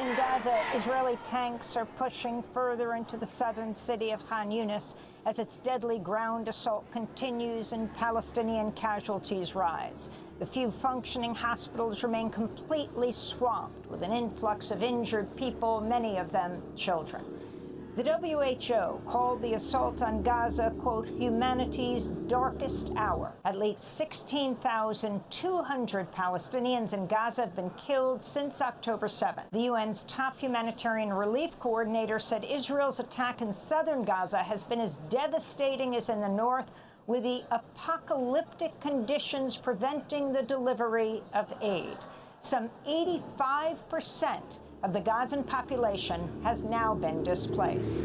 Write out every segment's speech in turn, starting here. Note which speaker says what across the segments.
Speaker 1: In Gaza, Israeli tanks are pushing further into the southern city of Khan Yunis as its deadly ground assault continues and Palestinian casualties rise. The few functioning hospitals remain completely swamped with an influx of injured people, many of them children. The WHO called the assault on Gaza, quote, humanity's darkest hour. At least 16,200 Palestinians in Gaza have been killed since October 7th. The UN's top humanitarian relief coordinator said Israel's attack in southern Gaza has been as devastating as in the north, with the apocalyptic conditions preventing the delivery of aid. Some 85% of the Gazan population has now been displaced.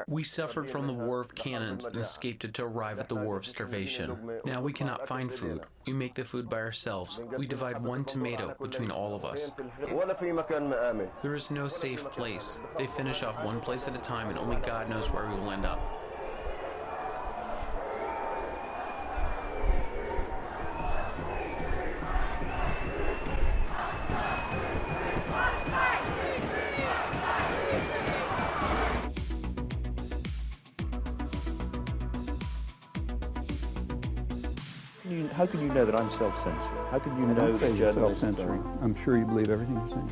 Speaker 2: We suffered from the war of cannons and escaped it to arrive at the war of starvation. Now we cannot find food. We make the food by ourselves. We divide one tomato between all of us. There is no safe place. They finish off one place at a time and only God knows where we will end up.
Speaker 3: How can you know that I'm self-censoring? How can you know that journalists are self-censoring?
Speaker 4: I'm sure you believe everything you're saying.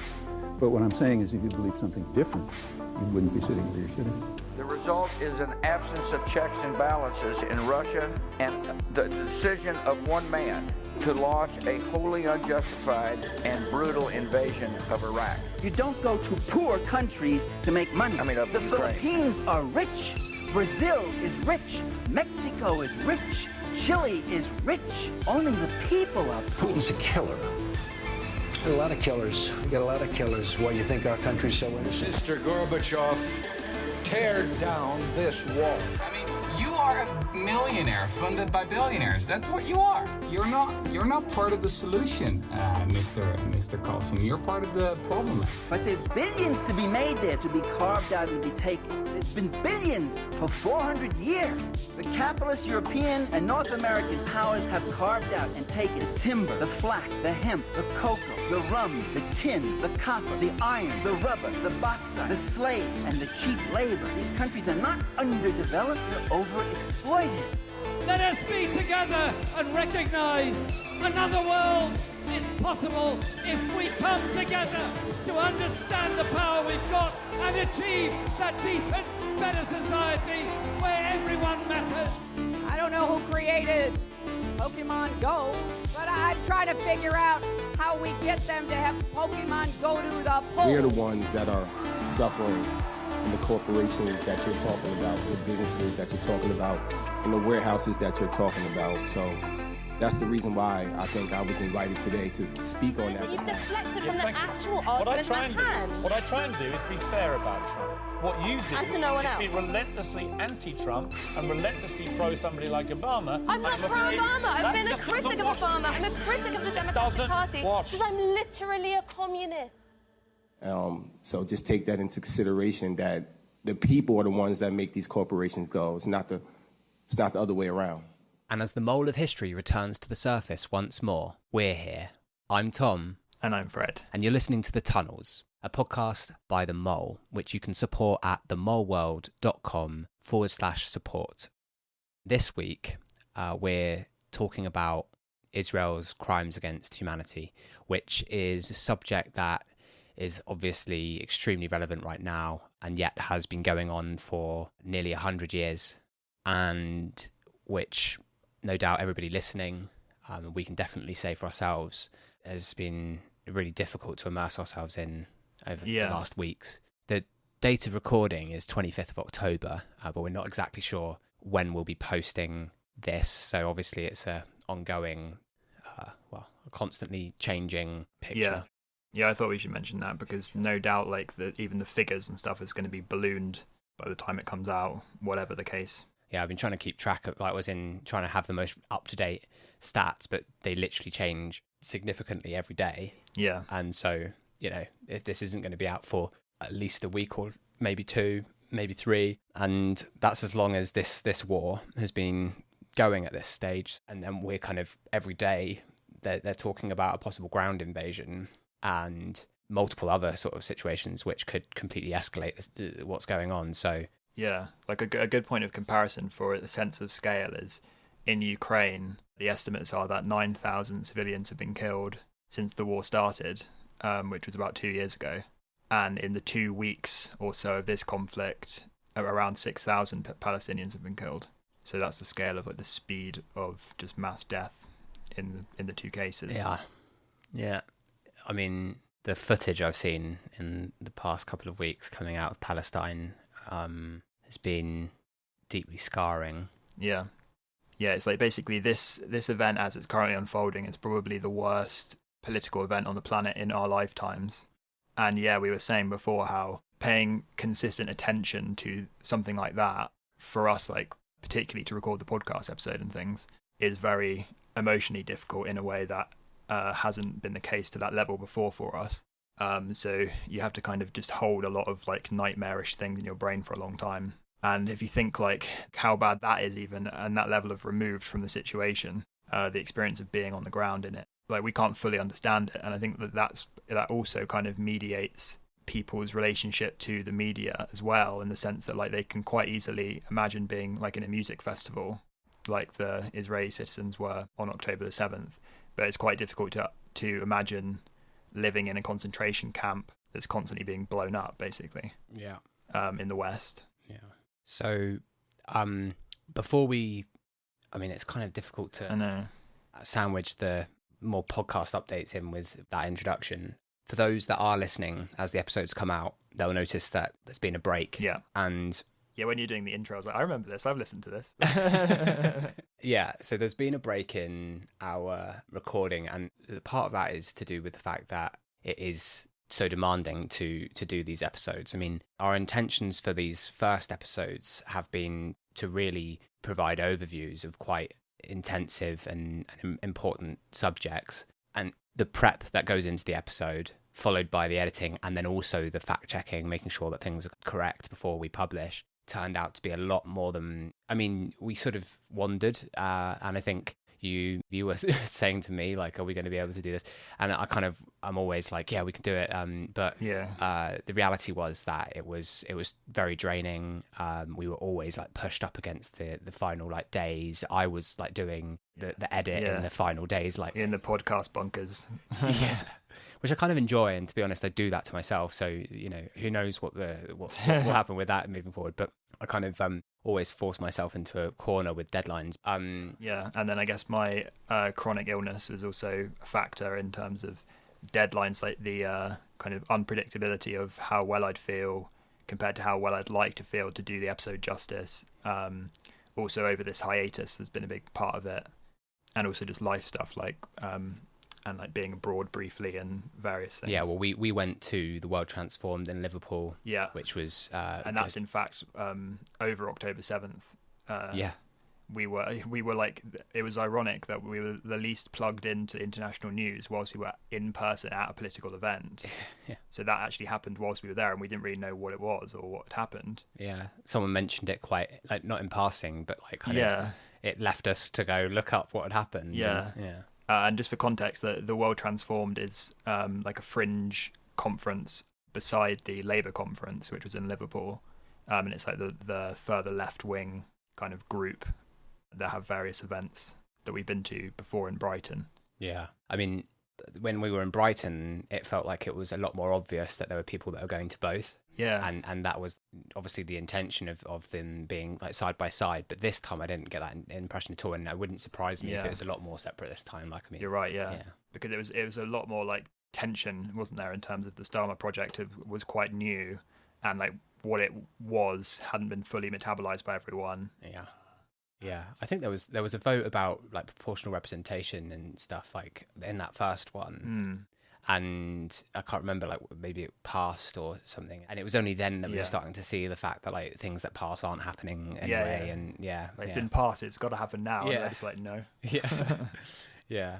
Speaker 4: But what I'm saying is if you believe something different, you wouldn't be sitting where you're sitting.
Speaker 5: The result is an absence of checks and balances in Russia and the decision of one man to launch a wholly unjustified and brutal invasion of Iraq.
Speaker 6: You don't go to poor countries to make money. The
Speaker 5: Ukraine.
Speaker 6: Philippines are rich. Brazil is rich. Mexico is rich. Chile is rich. Only the people are poor.
Speaker 7: Putin's a killer. A lot of killers. We got a lot of killers. Why you think our country's so innocent?
Speaker 8: Mr. Gorbachev, tear down this wall.
Speaker 9: You are a millionaire funded by billionaires. That's what you are. You're not part of the solution, Mr. Carlson. You're part of the problem.
Speaker 6: But there's billions to be made there, to be carved out and to be taken. There's been billions for 400 years. The capitalist European and North American powers have carved out and taken the timber, the flax, the hemp, the cocoa, the rum, the tin, the copper, the iron, the rubber, the bauxite, the slaves, and the cheap labor. These countries are not underdeveloped, they're overexploited.
Speaker 10: Let us be together and recognize another world is possible if we come together to understand the power we've got and achieve that decent, better society where everyone matters.
Speaker 11: I don't know who created Pokemon Go, but I'm trying to figure out how we get them to have Pokemon go to the polls.
Speaker 12: We're the ones that are suffering in the corporations that you're talking about, the businesses that you're talking about, and the warehouses that you're talking about. So that's the reason why I think I was invited today to speak on that.
Speaker 13: You've deflected from the actual argument at hand.
Speaker 14: What I try and do is be fair about Trump. What you do
Speaker 13: and to no one
Speaker 14: is
Speaker 13: else.
Speaker 14: be relentlessly anti-Trump and relentlessly pro somebody like Obama.
Speaker 13: I'm not pro-Obama. I've been a critic of Obama. I'm a critic of the Democratic Party because I'm literally a communist.
Speaker 12: So just take that into consideration that the people are the ones that make these corporations go. It's not the other way around.
Speaker 15: And as the mole of history returns to the surface once more, we're here. I'm Tom.
Speaker 16: And I'm Fred.
Speaker 15: And you're listening to The Tunnels, a podcast by The Mole, which you can support at themoleworld.com/support. This week, we're talking about Israel's crimes against humanity, which is a subject that is obviously extremely relevant right now and yet has been going on for nearly 100 years, and which no doubt everybody listening, we can definitely say for ourselves, has been really difficult to immerse ourselves in over the last weeks. The date of recording is 25th of October, but we're not exactly sure when we'll be posting this. So obviously it's a ongoing, a constantly changing picture.
Speaker 16: Yeah, I thought we should mention that because no doubt even the figures and stuff is going to be ballooned by the time it comes out, whatever the case.
Speaker 15: Yeah, I've been trying to keep track of, trying to have the most up-to-date stats, but they literally change significantly every day.
Speaker 16: Yeah.
Speaker 15: And so, if this isn't going to be out for at least a week or maybe 2, maybe 3, and that's as long as this war has been going at this stage. And then we're kind of every day, they're talking about a possible ground invasion. And multiple other sort of situations which could completely escalate what's going on. So
Speaker 16: yeah, like a good point of comparison for a sense of scale is in Ukraine, the estimates are that 9,000 civilians have been killed since the war started, which was about 2 years ago. And in the 2 weeks or so of this conflict, around 6,000 Palestinians have been killed. So that's the scale of like the speed of just mass death in the two cases.
Speaker 15: Yeah. I mean, the footage I've seen in the past couple of weeks coming out of Palestine has been deeply scarring.
Speaker 16: Yeah, it's like basically this event as it's currently unfolding is probably the worst political event on the planet in our lifetimes. And yeah, we were saying before how paying consistent attention to something like that for us, like particularly to record the podcast episode and things, is very emotionally difficult in a way that hasn't been the case to that level before for us. So you have to kind of just hold a lot of like nightmarish things in your brain for a long time. And if you think like how bad that is even, and that level of removed from the situation, the experience of being on the ground in it, like we can't fully understand it. And I think that also kind of mediates people's relationship to the media as well, in the sense that like they can quite easily imagine being like in a music festival like the Israeli citizens were on October the 7th, but it's quite difficult to imagine living in a concentration camp that's constantly being blown up, basically.
Speaker 15: Yeah.
Speaker 16: In the West.
Speaker 15: Yeah. So, before it's kind of difficult to sandwich the more podcast updates in with that introduction. For those that are listening as the episodes come out, they'll notice that there's been a break.
Speaker 16: Yeah.
Speaker 15: And
Speaker 16: yeah, when you're doing the intro, I was like, I remember this. I've listened to this.
Speaker 15: Yeah, so there's been a break in our recording, and part of that is to do with the fact that it is so demanding to do these episodes. I mean, our intentions for these first episodes have been to really provide overviews of quite intensive and important subjects, and the prep that goes into the episode, followed by the editing, and then also the fact checking, making sure that things are correct before we publish, turned out to be a lot more than, I mean, we sort of wondered, and I think you were saying to me, like, are we going to be able to do this? And I'm always like, yeah, we can do it. But the reality was that it was very draining. We were always like pushed up against the final like days. I was like doing the edit in the final days, like
Speaker 16: in the podcast bunkers.
Speaker 15: Yeah. Which I kind of enjoy, and to be honest, I do that to myself. So, you know, who knows what will happen with that moving forward. But I kind of always force myself into a corner with deadlines.
Speaker 16: Yeah, and then I guess my chronic illness is also a factor in terms of deadlines, like the kind of unpredictability of how well I'd feel compared to how well I'd like to feel to do the episode justice. Also over this hiatus, there's been a big part of it. And also just life stuff, like... and like being abroad briefly and various things.
Speaker 15: Yeah, well, we went to the World Transformed in Liverpool.
Speaker 16: Yeah,
Speaker 15: which was
Speaker 16: and that's in fact over October 7th.
Speaker 15: Yeah,
Speaker 16: we were like, it was ironic that we were the least plugged into international news whilst we were in person at a political event.
Speaker 15: Yeah.
Speaker 16: So that actually happened whilst we were there, and we didn't really know what it was or what had happened.
Speaker 15: Yeah, someone mentioned it quite like not in passing, but like kind of it left us to go look up what had happened.
Speaker 16: Yeah,
Speaker 15: yeah.
Speaker 16: And just for context, the World Transformed is like a fringe conference beside the Labour conference, which was in Liverpool. And it's like the further left-wing kind of group that have various events that we've been to before in Brighton.
Speaker 15: Yeah. I mean, when we were in Brighton, it felt like it was a lot more obvious that there were people that were going to both.
Speaker 16: Yeah.
Speaker 15: And that was obviously the intention of them being like side by side. But this time I didn't get that impression at all. And it wouldn't surprise me if it was a lot more separate this time. Like, I mean,
Speaker 16: you're right. Yeah. Because it was a lot more like tension, wasn't there, in terms of the Starmer project was quite new, and like what it was hadn't been fully metabolized by everyone.
Speaker 15: Yeah, I think there was a vote about like proportional representation and stuff like in that first one, and I can't remember, like maybe it passed or something, and it was only then that we were starting to see the fact that like things that pass aren't happening anyway, and
Speaker 16: it's been passed, it's got to happen now.
Speaker 15: Yeah,
Speaker 16: and they're just like no.
Speaker 15: Yeah, yeah.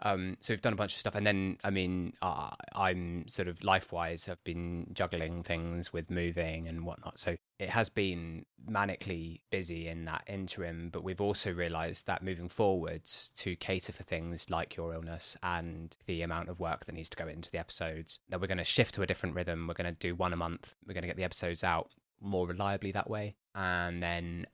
Speaker 15: So we've done a bunch of stuff, and then I'm sort of life-wise have been juggling things with moving and whatnot. So it has been manically busy in that interim, but we've also realised that moving forwards, to cater for things like your illness and the amount of work that needs to go into the episodes, that we're going to shift to a different rhythm. We're going to do one a month. We're going to get the episodes out more reliably that way, and then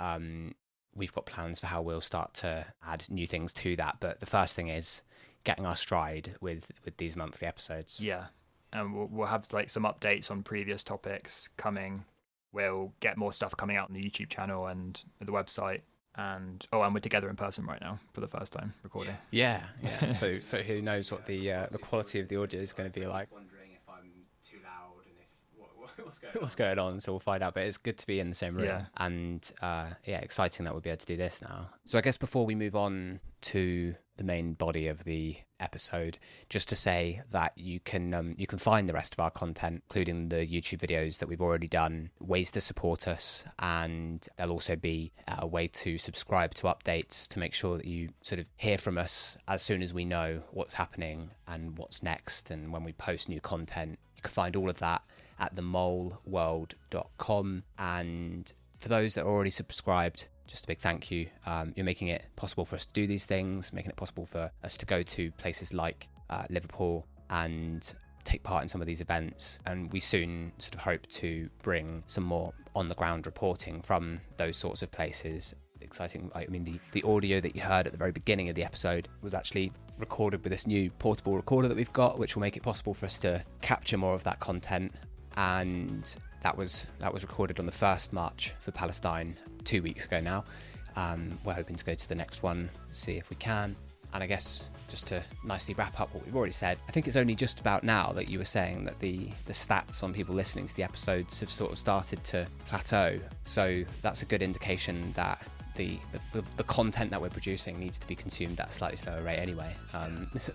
Speaker 15: we've got plans for how we'll start to add new things to that. But the first thing is getting our stride with these monthly episodes.
Speaker 16: Yeah, and we'll have like some updates on previous topics coming. We'll get more stuff coming out on the YouTube channel and the website. And we're together in person right now for the first time recording.
Speaker 15: Yeah. So who knows what the quality of the audio is going to be like? Wondering if I'm too loud and what's going on. So we'll find out. But it's good to be in the same room.
Speaker 16: Yeah.
Speaker 15: And exciting that we'll be able to do this now. So I guess before we move on to the main body of the episode, just to say that you can find the rest of our content, including the YouTube videos that we've already done, ways to support us, and there'll also be a way to subscribe to updates to make sure that you sort of hear from us as soon as we know what's happening and what's next, and when we post new content. You can find all of that at themoleworld.com. And for those that are already subscribed, just a big thank you. You're making it possible for us to do these things, making it possible for us to go to places like Liverpool and take part in some of these events. And we soon sort of hope to bring some more on-the-ground reporting from those sorts of places. Exciting. I mean, the audio that you heard at the very beginning of the episode was actually recorded with this new portable recorder that we've got, which will make it possible for us to capture more of that content. And that was recorded on the first march for Palestine 2 weeks ago now. We're hoping to go to the next one, see if we can. And I guess just to nicely wrap up what we've already said, I think it's only just about now that you were saying that the stats on people listening to the episodes have sort of started to plateau. So that's a good indication that the content that we're producing needs to be consumed at a slightly slower rate anyway.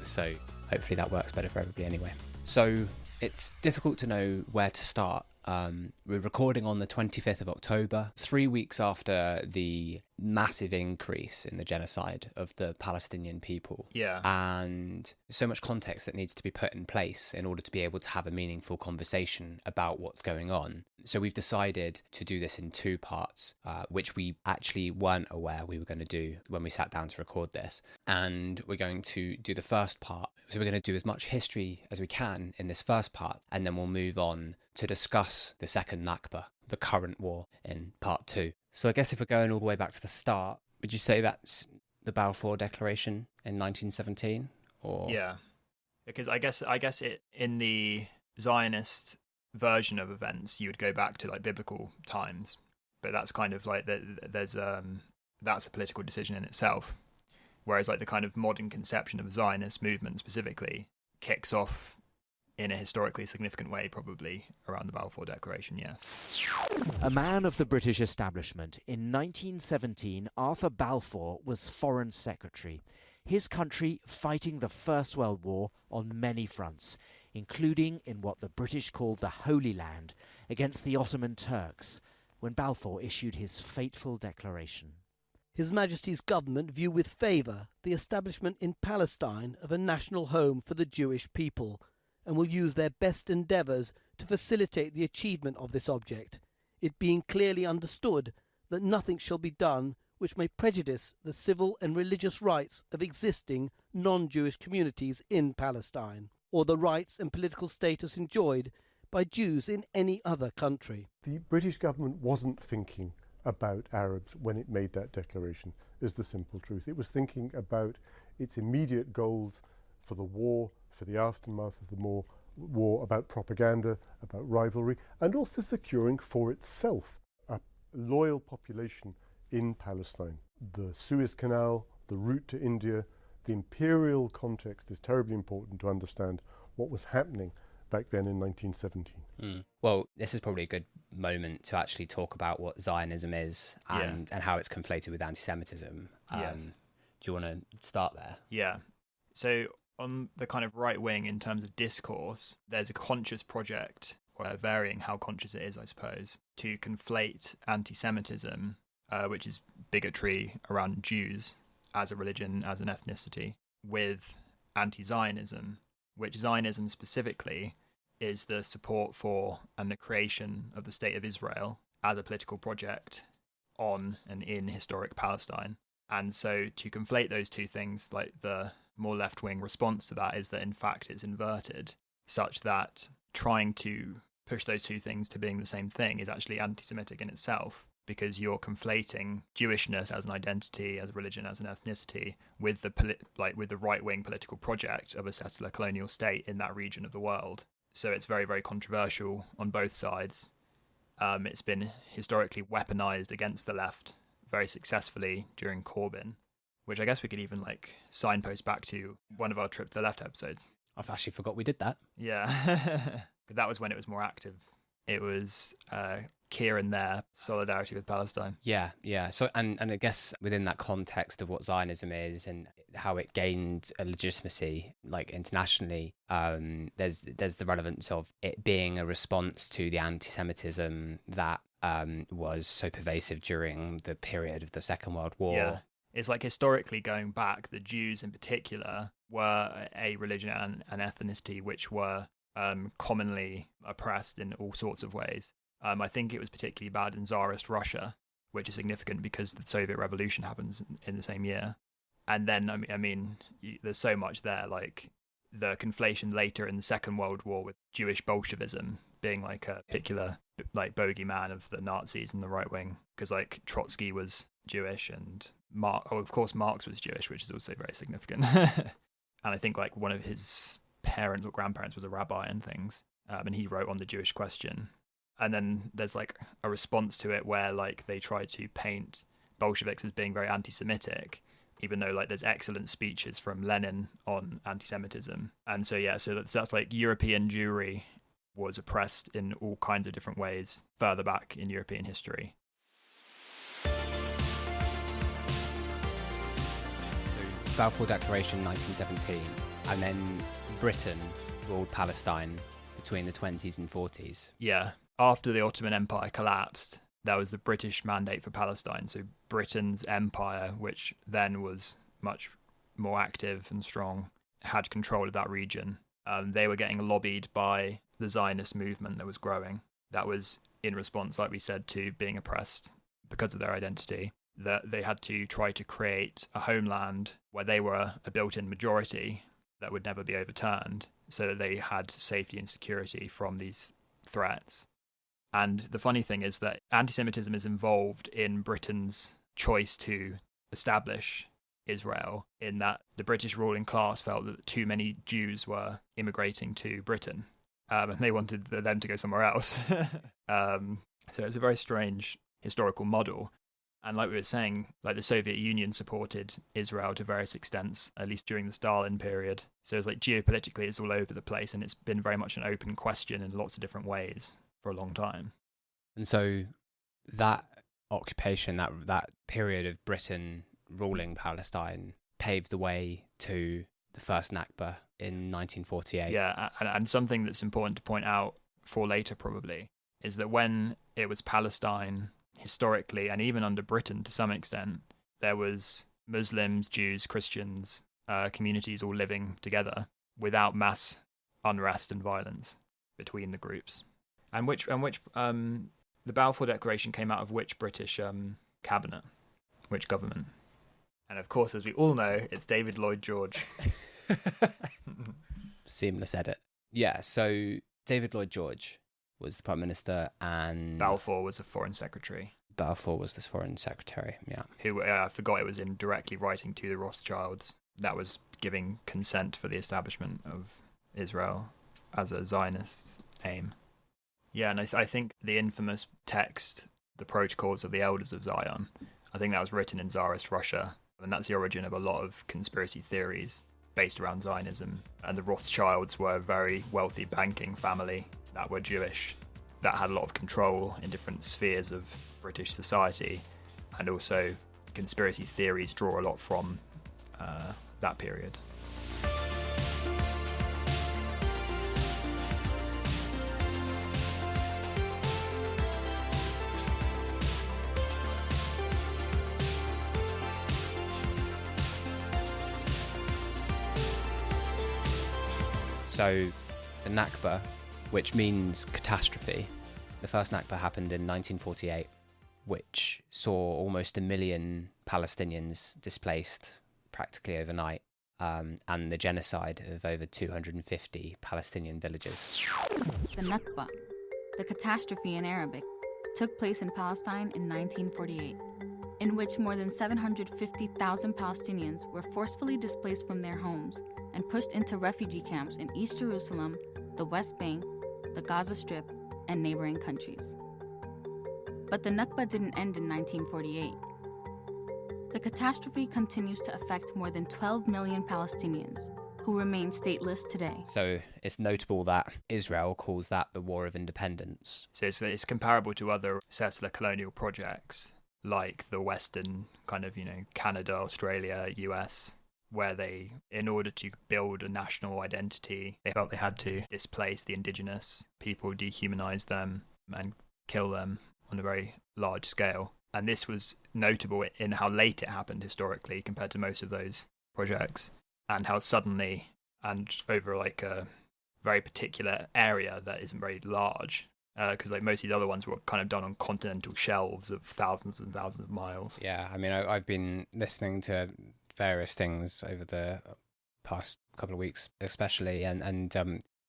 Speaker 15: So hopefully that works better for everybody anyway. So it's difficult to know where to start. We're recording on the 25th of October, 3 weeks after the massive increase in the genocide of the Palestinian people.
Speaker 16: Yeah.
Speaker 15: And so much context that needs to be put in place in order to be able to have a meaningful conversation about what's going on. So we've decided to do this in two parts, which we actually weren't aware we were going to do when we sat down to record this. And we're going to do the first part. So we're going to do as much history as we can in this first part, and then we'll move on to discuss the second Nakba, the current war, in part 2. So I guess if we're going all the way back to the start, would you say that's the Balfour Declaration in 1917? Or
Speaker 16: yeah, because I guess it in the Zionist version of events, you would go back to like biblical times, but that's kind of like that's a political decision in itself. Whereas like the kind of modern conception of Zionist movement specifically kicks off in a historically significant way, probably around the Balfour Declaration, yes.
Speaker 17: A man of the British establishment, in 1917, Arthur Balfour was Foreign Secretary, his country fighting the First World War on many fronts, including in what the British called the Holy Land, against the Ottoman Turks, when Balfour issued his fateful declaration.
Speaker 18: His Majesty's government view with favour the establishment in Palestine of a national home for the Jewish people, and will use their best endeavours to facilitate the achievement of this object, it being clearly understood that nothing shall be done which may prejudice the civil and religious rights of existing non-Jewish communities in Palestine, or the rights and political status enjoyed by Jews in any other country.
Speaker 19: The British government wasn't thinking about Arabs when it made that declaration, is the simple truth. It was thinking about its immediate goals for the war, for the aftermath of the war, about propaganda, about rivalry, and also securing for itself a loyal population in Palestine. The Suez Canal, the route to India, the imperial context is terribly important to understand what was happening back then in 1917.
Speaker 15: Well, this is probably a good moment to actually talk about what Zionism is and how it's conflated with anti-Semitism.
Speaker 16: Yes.
Speaker 15: Do you want to start there?
Speaker 16: Yeah. So on the kind of right wing in terms of discourse, there's a conscious project, or varying how conscious it is, I suppose, to conflate anti-Semitism, which is bigotry around Jews as a religion, as an ethnicity, with anti-Zionism, which Zionism specifically is the support for and the creation of the State of Israel as a political project on and in historic Palestine. And so to conflate those two things, like the more left-wing response to that is that in fact it's inverted, such that trying to push those two things to being the same thing is actually anti-Semitic in itself, because you're conflating Jewishness as an identity, as a religion, as an ethnicity, with the with the right-wing political project of a settler colonial state in that region of the world. So it's very, very controversial on both sides. It's been historically weaponized against the left very successfully during Corbyn, which I guess we could even signpost back to one of our Trip to the Left episodes.
Speaker 15: I've actually forgot we did that.
Speaker 16: Yeah. That was when it was more active. It was here and there, solidarity with Palestine.
Speaker 15: Yeah. So, and I guess within that context of what Zionism is and how it gained a legitimacy, internationally, there's the relevance of it being a response to the anti-Semitism that was so pervasive during the period of the Second World War.
Speaker 16: Yeah. It's historically going back, the Jews in particular were a religion and ethnicity which were commonly oppressed in all sorts of ways. I think it was particularly bad in Tsarist Russia, which is significant because the Soviet Revolution happens in the same year. And then, I mean, there's so much there, the conflation later in the Second World War with Jewish Bolshevism being a particular bogeyman of the Nazis and the right wing, because Trotsky was Jewish and of course Marx was Jewish, which is also very significant. And I think one of his parents or grandparents was a rabbi and things, and he wrote on the Jewish question. And then there's a response to it where they try to paint Bolsheviks as being very anti-Semitic, even though there's excellent speeches from Lenin on anti-Semitism. And so that's European Jewry was oppressed in all kinds of different ways further back in European history.
Speaker 15: Balfour Declaration 1917, and then Britain ruled Palestine between the 20s and 40s.
Speaker 16: Yeah, after the Ottoman Empire collapsed, there was the British mandate for Palestine. So Britain's empire, which then was much more active and strong, had control of that region. They were getting lobbied by the Zionist movement that was growing. That was in response, like we said, to being oppressed because of their identity. That they had to try to create a homeland where they were a built-in majority that would never be overturned, so that they had safety and security from these threats. And the funny thing is that anti-Semitism is involved in Britain's choice to establish Israel, in that the British ruling class felt that too many Jews were immigrating to Britain, and they wanted them to go somewhere else. So it's a very strange historical model. And like we were saying, the Soviet Union supported Israel to various extents, at least during the Stalin period. So it's geopolitically it's all over the place, and it's been very much an open question in lots of different ways for a long time.
Speaker 15: And so that occupation, that period of Britain ruling Palestine, paved the way to the first Nakba in 1948.
Speaker 16: Yeah, and something that's important to point out for later probably is that when it was Palestine, historically, and even under Britain to some extent, there was Muslims, Jews, Christians, communities all living together without mass unrest and violence between the groups. And which the Balfour Declaration came out of which British cabinet, which government? And of course, as we all know, it's David Lloyd George.
Speaker 15: Seamless edit. Yeah, so David Lloyd George was the Prime Minister, and
Speaker 16: Balfour was the Foreign Secretary.
Speaker 15: Balfour was the Foreign Secretary, yeah.
Speaker 16: Who, I forgot it was in directly writing to the Rothschilds. That was giving consent for the establishment of Israel as a Zionist aim. Yeah, and I think the infamous text, The Protocols of the Elders of Zion, I think that was written in Tsarist Russia, and that's the origin of a lot of conspiracy theories based around Zionism. And the Rothschilds were a very wealthy banking family that were Jewish, that had a lot of control in different spheres of British society, and also conspiracy theories draw a lot from that period.
Speaker 15: So the Nakba, which means catastrophe, the first Nakba happened in 1948, which saw almost 1 million Palestinians displaced practically overnight, and the genocide of over 250 Palestinian villages.
Speaker 20: The Nakba, the catastrophe in Arabic, took place in Palestine in 1948, in which more than 750,000 Palestinians were forcefully displaced from their homes and pushed into refugee camps in East Jerusalem, the West Bank, the Gaza Strip, and neighboring countries. But the Nakba didn't end in 1948. The catastrophe continues to affect more than 12 million Palestinians, who remain stateless today.
Speaker 15: So it's notable that Israel calls that the War of Independence.
Speaker 16: So it's comparable to other settler colonial projects, like the Western kind of, Canada, Australia, US, where they, in order to build a national identity, they felt they had to displace the indigenous people, dehumanize them, and kill them on a very large scale. And this was notable in how late it happened historically compared to most of those projects, and how suddenly and over like a very particular area that isn't very large, because like most of the other ones were kind of done on continental shelves of thousands and thousands of miles.
Speaker 15: Yeah, I mean, I've been listening to various things over the past couple of weeks, especially,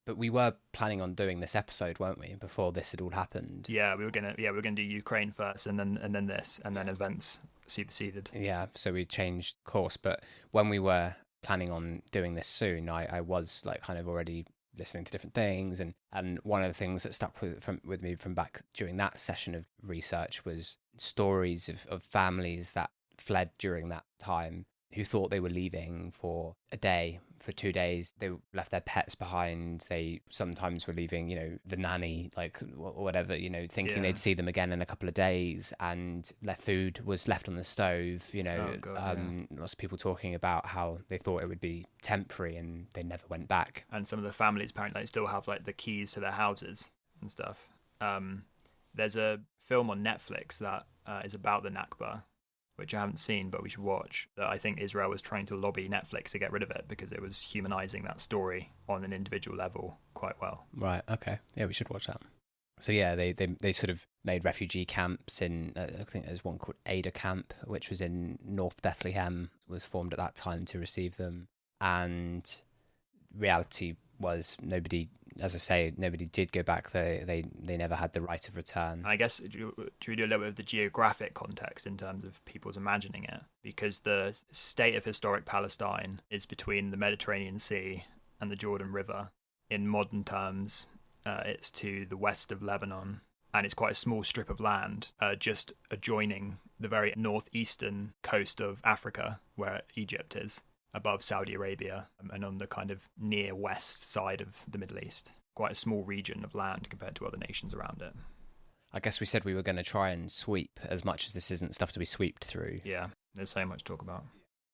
Speaker 15: but we were planning on doing this episode, weren't we, before this had all happened?
Speaker 16: Yeah, we were gonna do Ukraine first, and then this, and then events superseded.
Speaker 15: Yeah, so we changed course. But when we were planning on doing this soon, I was like kind of already listening to different things, and one of the things that stuck with me from back during that session of research was stories of families that fled during that time, who thought they were leaving for a day, for 2 days. They left their pets behind. They sometimes were leaving, the nanny, like whatever, thinking they'd see them again in a couple of days, and their food was left on the stove. Lots of people talking about how they thought it would be temporary and they never went back.
Speaker 16: And some of the families apparently still have like the keys to their houses and stuff. There's a film on Netflix that is about the Nakba, which I haven't seen, but we should watch, that I think Israel was trying to lobby Netflix to get rid of it because it was humanizing that story on an individual level quite well.
Speaker 15: Right, okay. Yeah, we should watch that. So yeah, they sort of made refugee camps in, I think there's one called Ada Camp, which was in North Bethlehem, was formed at that time to receive them. And reality was nobody did go back. They never had the right of return.
Speaker 16: I guess, should we do a little bit of the geographic context in terms of people's imagining it? Because the state of historic Palestine is between the Mediterranean Sea and the Jordan River. In modern terms, it's to the west of Lebanon, and it's quite a small strip of land just adjoining the very northeastern coast of Africa, where Egypt is, above Saudi Arabia, and on the kind of near west side of the Middle East. Quite a small region of land compared to other nations around it.
Speaker 15: I guess we said we were going to try and sweep, as much as this isn't stuff to be sweeped through.
Speaker 16: Yeah, there's so much to talk about.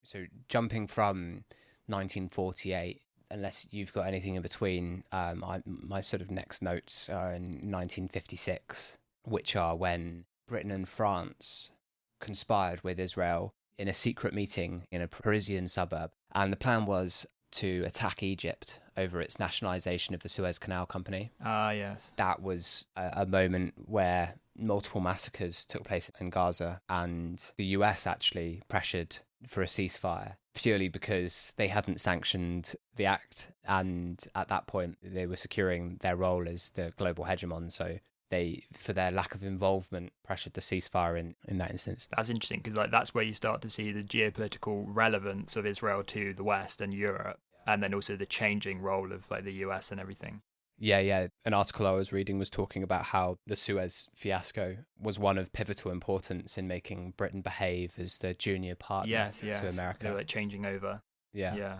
Speaker 15: So jumping from 1948, unless you've got anything in between, my sort of next notes are in 1956, which are when Britain and France conspired with Israel in a secret meeting in a Parisian suburb. And the plan was to attack Egypt over its nationalisation of the Suez Canal Company.
Speaker 16: Ah, yes.
Speaker 15: That was a moment where multiple massacres took place in Gaza, and the US actually pressured for a ceasefire purely because they hadn't sanctioned the act, and at that point they were securing their role as the global hegemon, so they, for their lack of involvement, pressured the ceasefire in that instance.
Speaker 16: That's interesting, because that's where you start to see the geopolitical relevance of Israel to the West and Europe, and then also the changing role of the US and everything.
Speaker 15: Yeah. An article I was reading was talking about how the Suez fiasco was one of pivotal importance in making Britain behave as the junior partner to America.
Speaker 16: They were changing over.
Speaker 15: Yeah.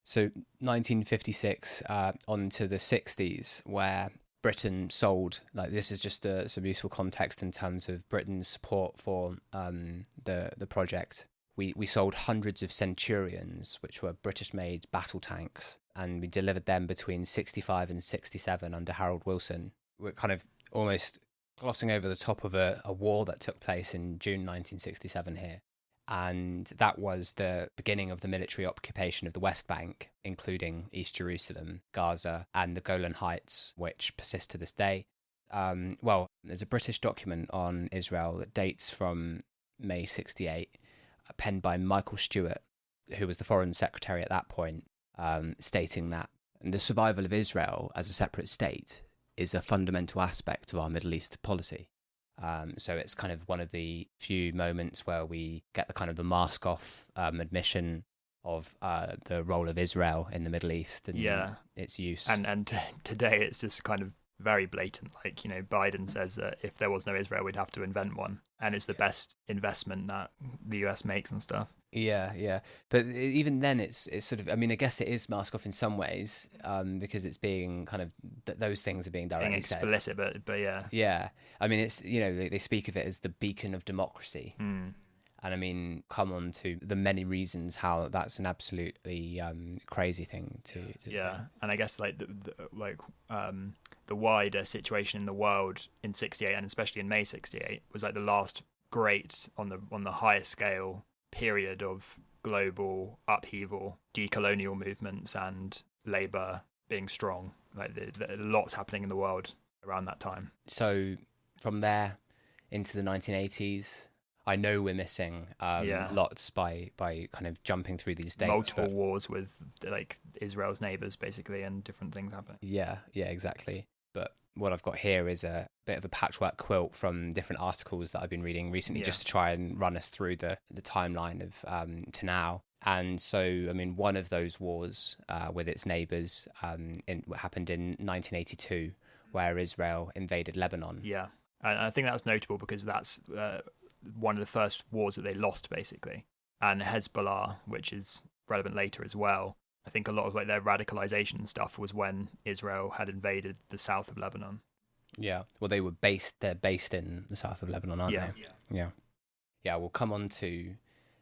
Speaker 15: So 1956 on to the 60s, where Britain sold, this is just some useful context in terms of Britain's support for the project. We sold hundreds of Centurions, which were British-made battle tanks, and we delivered them between 65 and 67 under Harold Wilson. We're kind of almost glossing over the top of a war that took place in June 1967 here. And that was the beginning of the military occupation of the West Bank, including East Jerusalem, Gaza, and the Golan Heights, which persist to this day. Well, there's a British document on Israel that dates from May 68, penned by Michael Stewart, who was the Foreign Secretary at that point, stating that the survival of Israel as a separate state is a fundamental aspect of our Middle East policy. So it's kind of one of the few moments where we get the kind of the mask off admission of the role of Israel in the Middle East and its use.
Speaker 16: And today it's just kind of very blatant. Like, you know, Biden says that if there was no Israel, we'd have to invent one. And it's the best investment that the US makes and stuff.
Speaker 15: Yeah. But even then, it's sort of, I mean, I guess it is mask off in some ways, because it's being kind of, those things are being directly
Speaker 16: explicit,
Speaker 15: said.
Speaker 16: but yeah.
Speaker 15: Yeah. I mean, it's, you know, they speak of it as the beacon of democracy. And I mean, come on to the many reasons how that's an absolutely crazy thing to say.
Speaker 16: And I guess like the wider situation in the world in 68, and especially in May 68, was like the last great on the highest scale period of global upheaval, decolonial movements, and labor being strong. Like lots happening in the world around that time.
Speaker 15: So from there into the 1980s. I know we're missing lots by kind of jumping through these dates.
Speaker 16: Multiple wars with like Israel's neighbours, basically, and different things happen.
Speaker 15: Yeah, exactly. But what I've got here is a bit of a patchwork quilt from different articles that I've been reading recently, just to try and run us through the timeline of to now. And so, I mean, one of those wars with its neighbours happened in 1982, where Israel invaded Lebanon.
Speaker 16: Yeah, and I think that was notable because that's one of the first wars that they lost, basically. And Hezbollah, which is relevant later as well, I think a lot of like their radicalization stuff was when Israel had invaded the south of Lebanon.
Speaker 15: Yeah, well, they're based in the south of Lebanon, aren't they? Yeah, we'll come on to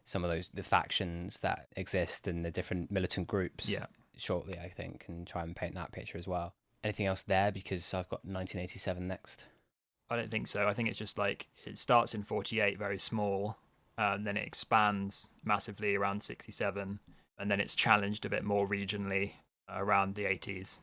Speaker 15: some of the factions that exist and the different militant groups shortly, I think, and try and paint that picture as well. Anything else there? Because I've got 1987 next.
Speaker 16: I don't think so. I think it's just like it starts in 48, very small, and then it expands massively around 67, and then it's challenged a bit more regionally around the 80s.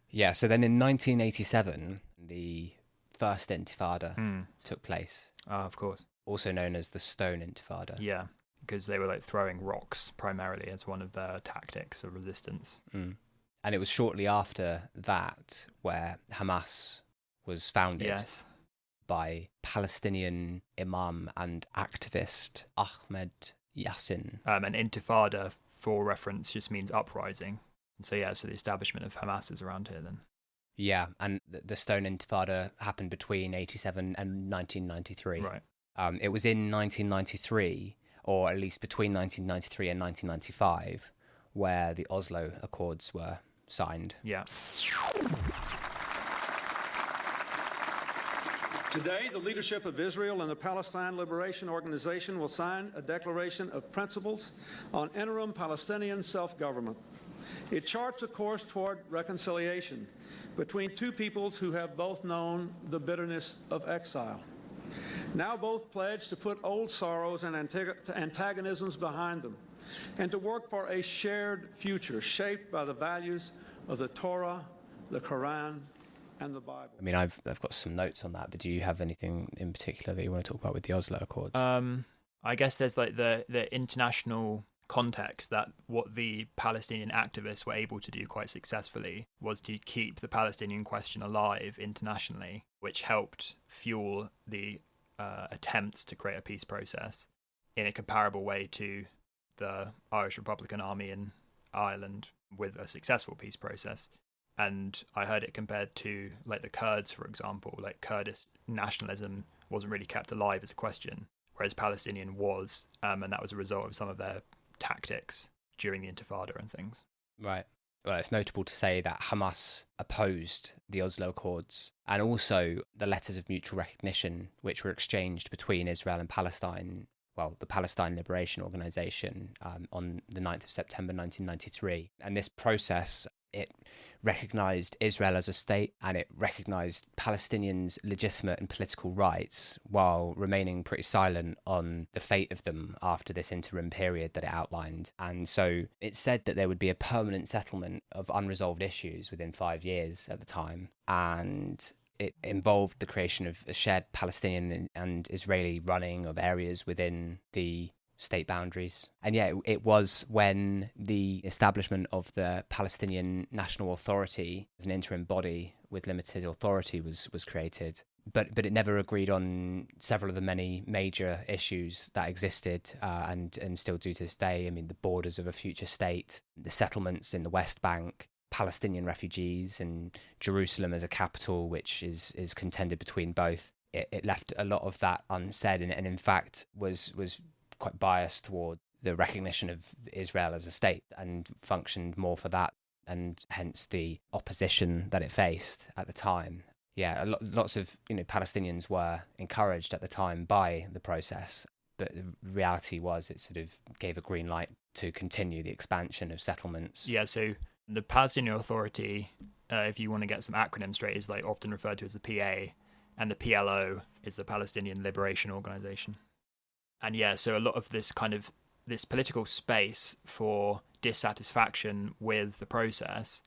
Speaker 15: Yeah, so then in 1987, the first Intifada took place.
Speaker 16: Of course.
Speaker 15: Also known as the Stone Intifada.
Speaker 16: Yeah, because they were like throwing rocks primarily as one of their tactics of resistance.
Speaker 15: And it was shortly after that where Hamas was founded.
Speaker 16: Yes.
Speaker 15: By Palestinian imam and activist Ahmed Yassin.
Speaker 16: And Intifada, for reference, just means uprising. And so the establishment of Hamas is around here then.
Speaker 15: Yeah, and the Stone Intifada happened between 87 and 1993.
Speaker 16: Right.
Speaker 15: It was in 1993, or at least between 1993 and 1995, where the Oslo Accords were signed.
Speaker 16: Yeah.
Speaker 21: Today, the leadership of Israel and the Palestine Liberation Organization will sign a declaration of principles on interim Palestinian self-government. It charts a course toward reconciliation between two peoples who have both known the bitterness of exile. Now both pledge to put old sorrows and antagonisms behind them and to work for a shared future shaped by the values of the Torah, the Quran, and the Bible.
Speaker 15: I mean, I've got some notes on that, but do you have anything in particular that you want to talk about with the Oslo Accords?
Speaker 16: I guess there's like the international context that what the Palestinian activists were able to do quite successfully was to keep the Palestinian question alive internationally, which helped fuel the attempts to create a peace process in a comparable way to the Irish Republican Army in Ireland with a successful peace process. And I heard it compared to like the Kurds, for example. Like Kurdish nationalism wasn't really kept alive as a question, whereas Palestinian was, and that was a result of some of their tactics during the Intifada and things.
Speaker 15: Right. Well, it's notable to say that Hamas opposed the Oslo Accords and also the letters of mutual recognition which were exchanged between Israel and Palestine, well, the Palestine Liberation Organization, on the 9th of September 1993. And this process It recognised Israel as a state, and it recognised Palestinians' legitimate and political rights while remaining pretty silent on the fate of them after this interim period that it outlined. And so it said that there would be a permanent settlement of unresolved issues within 5 years at the time, and it involved the creation of a shared Palestinian and Israeli running of areas within the state boundaries. And yeah, it was when the establishment of the Palestinian National Authority as an interim body with limited authority was created. But it never agreed on several of the many major issues that existed and still do to this day. I mean, the borders of a future state, the settlements in the West Bank, Palestinian refugees, and Jerusalem as a capital, which is contended between both. It left a lot of that unsaid, and in fact was quite biased toward the recognition of Israel as a state, and functioned more for that, and hence the opposition that it faced at the time. Yeah, lots of Palestinians were encouraged at the time by the process, but the reality was it sort of gave a green light to continue the expansion of settlements.
Speaker 16: Yeah, so the Palestinian Authority, if you want to get some acronyms straight, is like often referred to as the PA, and the PLO is the Palestinian Liberation Organization. And yeah, so a lot of this political space for dissatisfaction with the process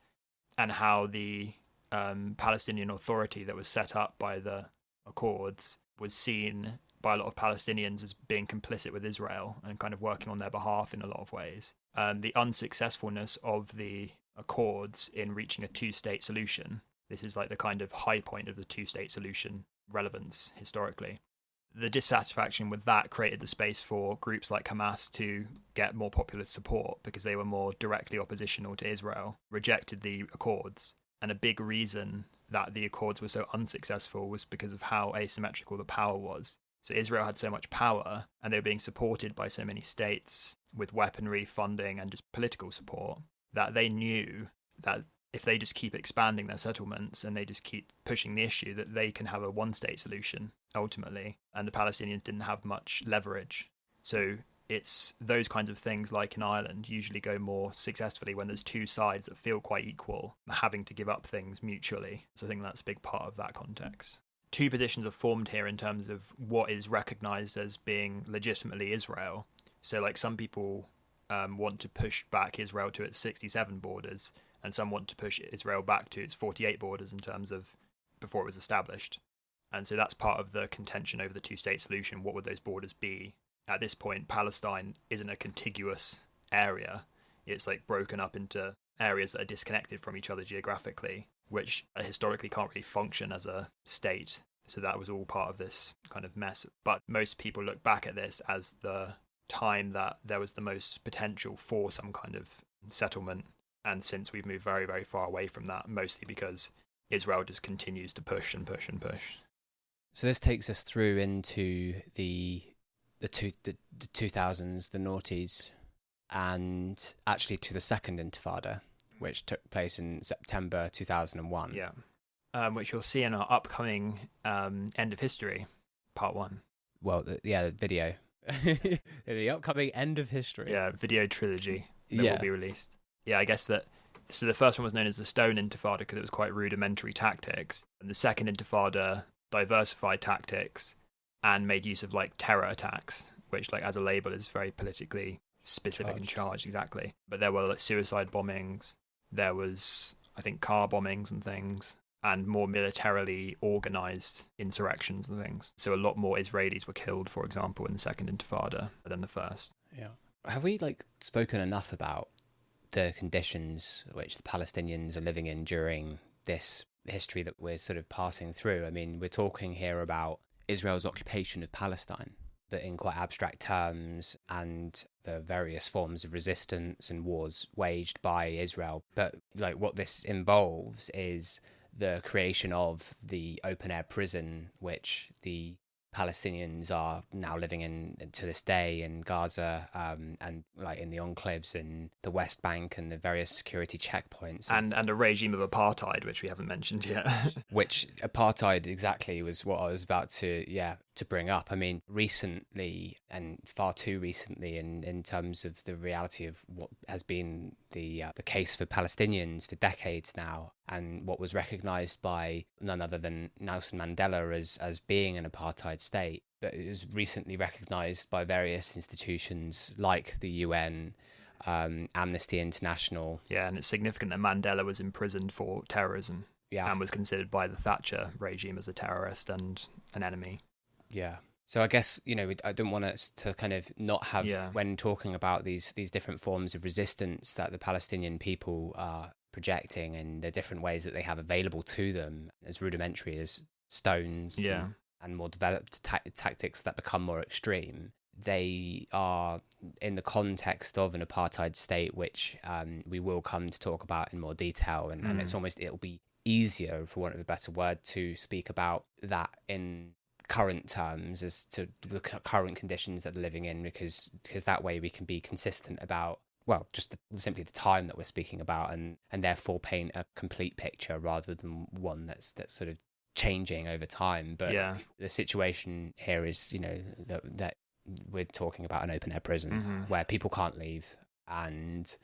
Speaker 16: and how the Palestinian Authority that was set up by the Accords was seen by a lot of Palestinians as being complicit with Israel and kind of working on their behalf in a lot of ways. The unsuccessfulness of the Accords in reaching a two-state solution. This is like the kind of high point of the two-state solution relevance historically. The dissatisfaction with that created the space for groups like Hamas to get more popular support because they were more directly oppositional to Israel, rejected the Accords. And a big reason that the Accords were so unsuccessful was because of how asymmetrical the power was. So Israel had so much power, and they were being supported by so many states with weaponry, funding, and just political support, that they knew that if they just keep expanding their settlements and they just keep pushing the issue, that they can have a one-state solution ultimately, and the Palestinians didn't have much leverage. So it's those kinds of things, like in Ireland, usually go more successfully when there's two sides that feel quite equal, having to give up things mutually. So I think that's a big part of that context. Two positions are formed here in terms of what is recognized as being legitimately Israel. So like some people want to push back Israel to its 67 borders, and some want to push Israel back to its 48 borders in terms of before it was established. And so that's part of the contention over the two-state solution. What would those borders be? At this point, Palestine isn't a contiguous area. It's like broken up into areas that are disconnected from each other geographically, which historically can't really function as a state. So that was all part of this kind of mess. But most people look back at this as the time that there was the most potential for some kind of settlement. And since we've moved very, very far away from that, mostly because Israel just continues to push and push and push.
Speaker 15: So this takes us through into the 2000s, the noughties, and actually to the second Intifada, which took place in September 2001.
Speaker 16: Yeah, which you'll see in our upcoming End of History, Part 1.
Speaker 15: Well, the video. The upcoming End of History.
Speaker 16: Yeah, video trilogy that will be released. Yeah, I guess that. So the first one was known as the Stone Intifada because it was quite rudimentary tactics. And the second Intifada diversified tactics and made use of like terror attacks, which like as a label is very politically specific and charged. Exactly. But there were like suicide bombings. There was, I think, car bombings and things, and more militarily organized insurrections and things. So a lot more Israelis were killed, for example, in the second Intifada than the first.
Speaker 15: Yeah. Have we like spoken enough about the conditions which the Palestinians are living in during this history that we're sort of passing through? I mean, we're talking here about Israel's occupation of Palestine, but in quite abstract terms, and the various forms of resistance and wars waged by Israel. But like what this involves is the creation of the open-air prison, which the Palestinians are now living in to this day in Gaza, and like in the enclaves in the West Bank and the various security checkpoints,
Speaker 16: and a regime of apartheid, which we haven't mentioned yet.
Speaker 15: Which apartheid exactly was what I was about to to bring up. I mean, recently, and far too recently, in terms of the reality of what has been the case for Palestinians for decades now, and what was recognised by none other than Nelson Mandela as being an apartheid state, but it was recently recognised by various institutions like the UN, Amnesty International.
Speaker 16: Yeah, and it's significant that Mandela was imprisoned for terrorism. Yeah. And was considered by the Thatcher regime as a terrorist and an enemy.
Speaker 15: Yeah. So I guess, I don't want us to kind of not have, when talking about these different forms of resistance that the Palestinian people are projecting and the different ways that they have available to them, as rudimentary as stones and more developed tactics that become more extreme. They are in the context of an apartheid state, which we will come to talk about in more detail. And it'll be easier, for want of a better word, to speak about that in current terms as to the current conditions that they're living in, because that way we can be consistent about, well, just simply the time that we're speaking about, and therefore paint a complete picture rather than one that's sort of changing over time. But the situation here is, that we're talking about an open air prison where people can't leave, and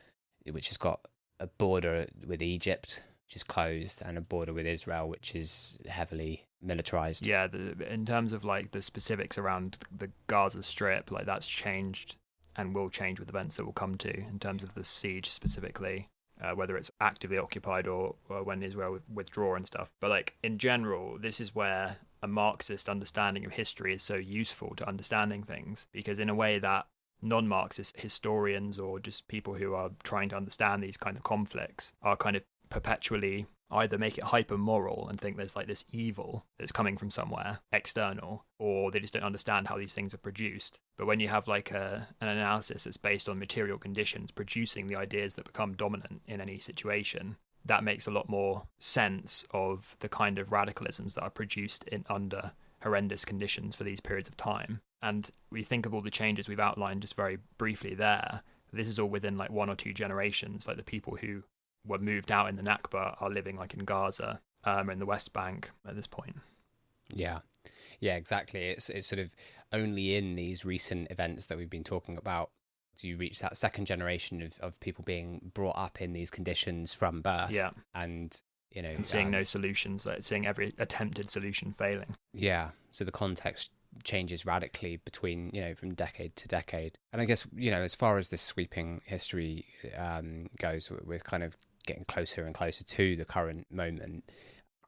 Speaker 15: which has got a border with Egypt, which is closed, and a border with Israel, which is heavily militarized.
Speaker 16: Yeah, in terms of like the specifics around the Gaza Strip, like that's changed and will change with events that we'll come to in terms of the siege specifically, whether it's actively occupied or when Israel withdraw and stuff. But like in general, this is where a Marxist understanding of history is so useful to understanding things, because in a way that non-Marxist historians or just people who are trying to understand these kind of conflicts are kind of perpetually either make it hyper moral and think there's like this evil that's coming from somewhere external, or they just don't understand how these things are produced. But when you have like an analysis that's based on material conditions producing the ideas that become dominant in any situation, that makes a lot more sense of the kind of radicalisms that are produced under horrendous conditions for these periods of time. And we think of all the changes we've outlined just very briefly there. This is all within like 1 or 2 generations. Like the people who were moved out in the Nakba are living like in Gaza or in the West Bank at this point.
Speaker 15: Yeah, exactly. It's sort of only in these recent events that we've been talking about do you reach that second generation of people being brought up in these conditions from birth. Yeah. And, and
Speaker 16: seeing no solutions, like seeing every attempted solution failing.
Speaker 15: Yeah. So the context changes radically between, from decade to decade. And I guess, as far as this sweeping history goes, we're kind of getting closer and closer to the current moment.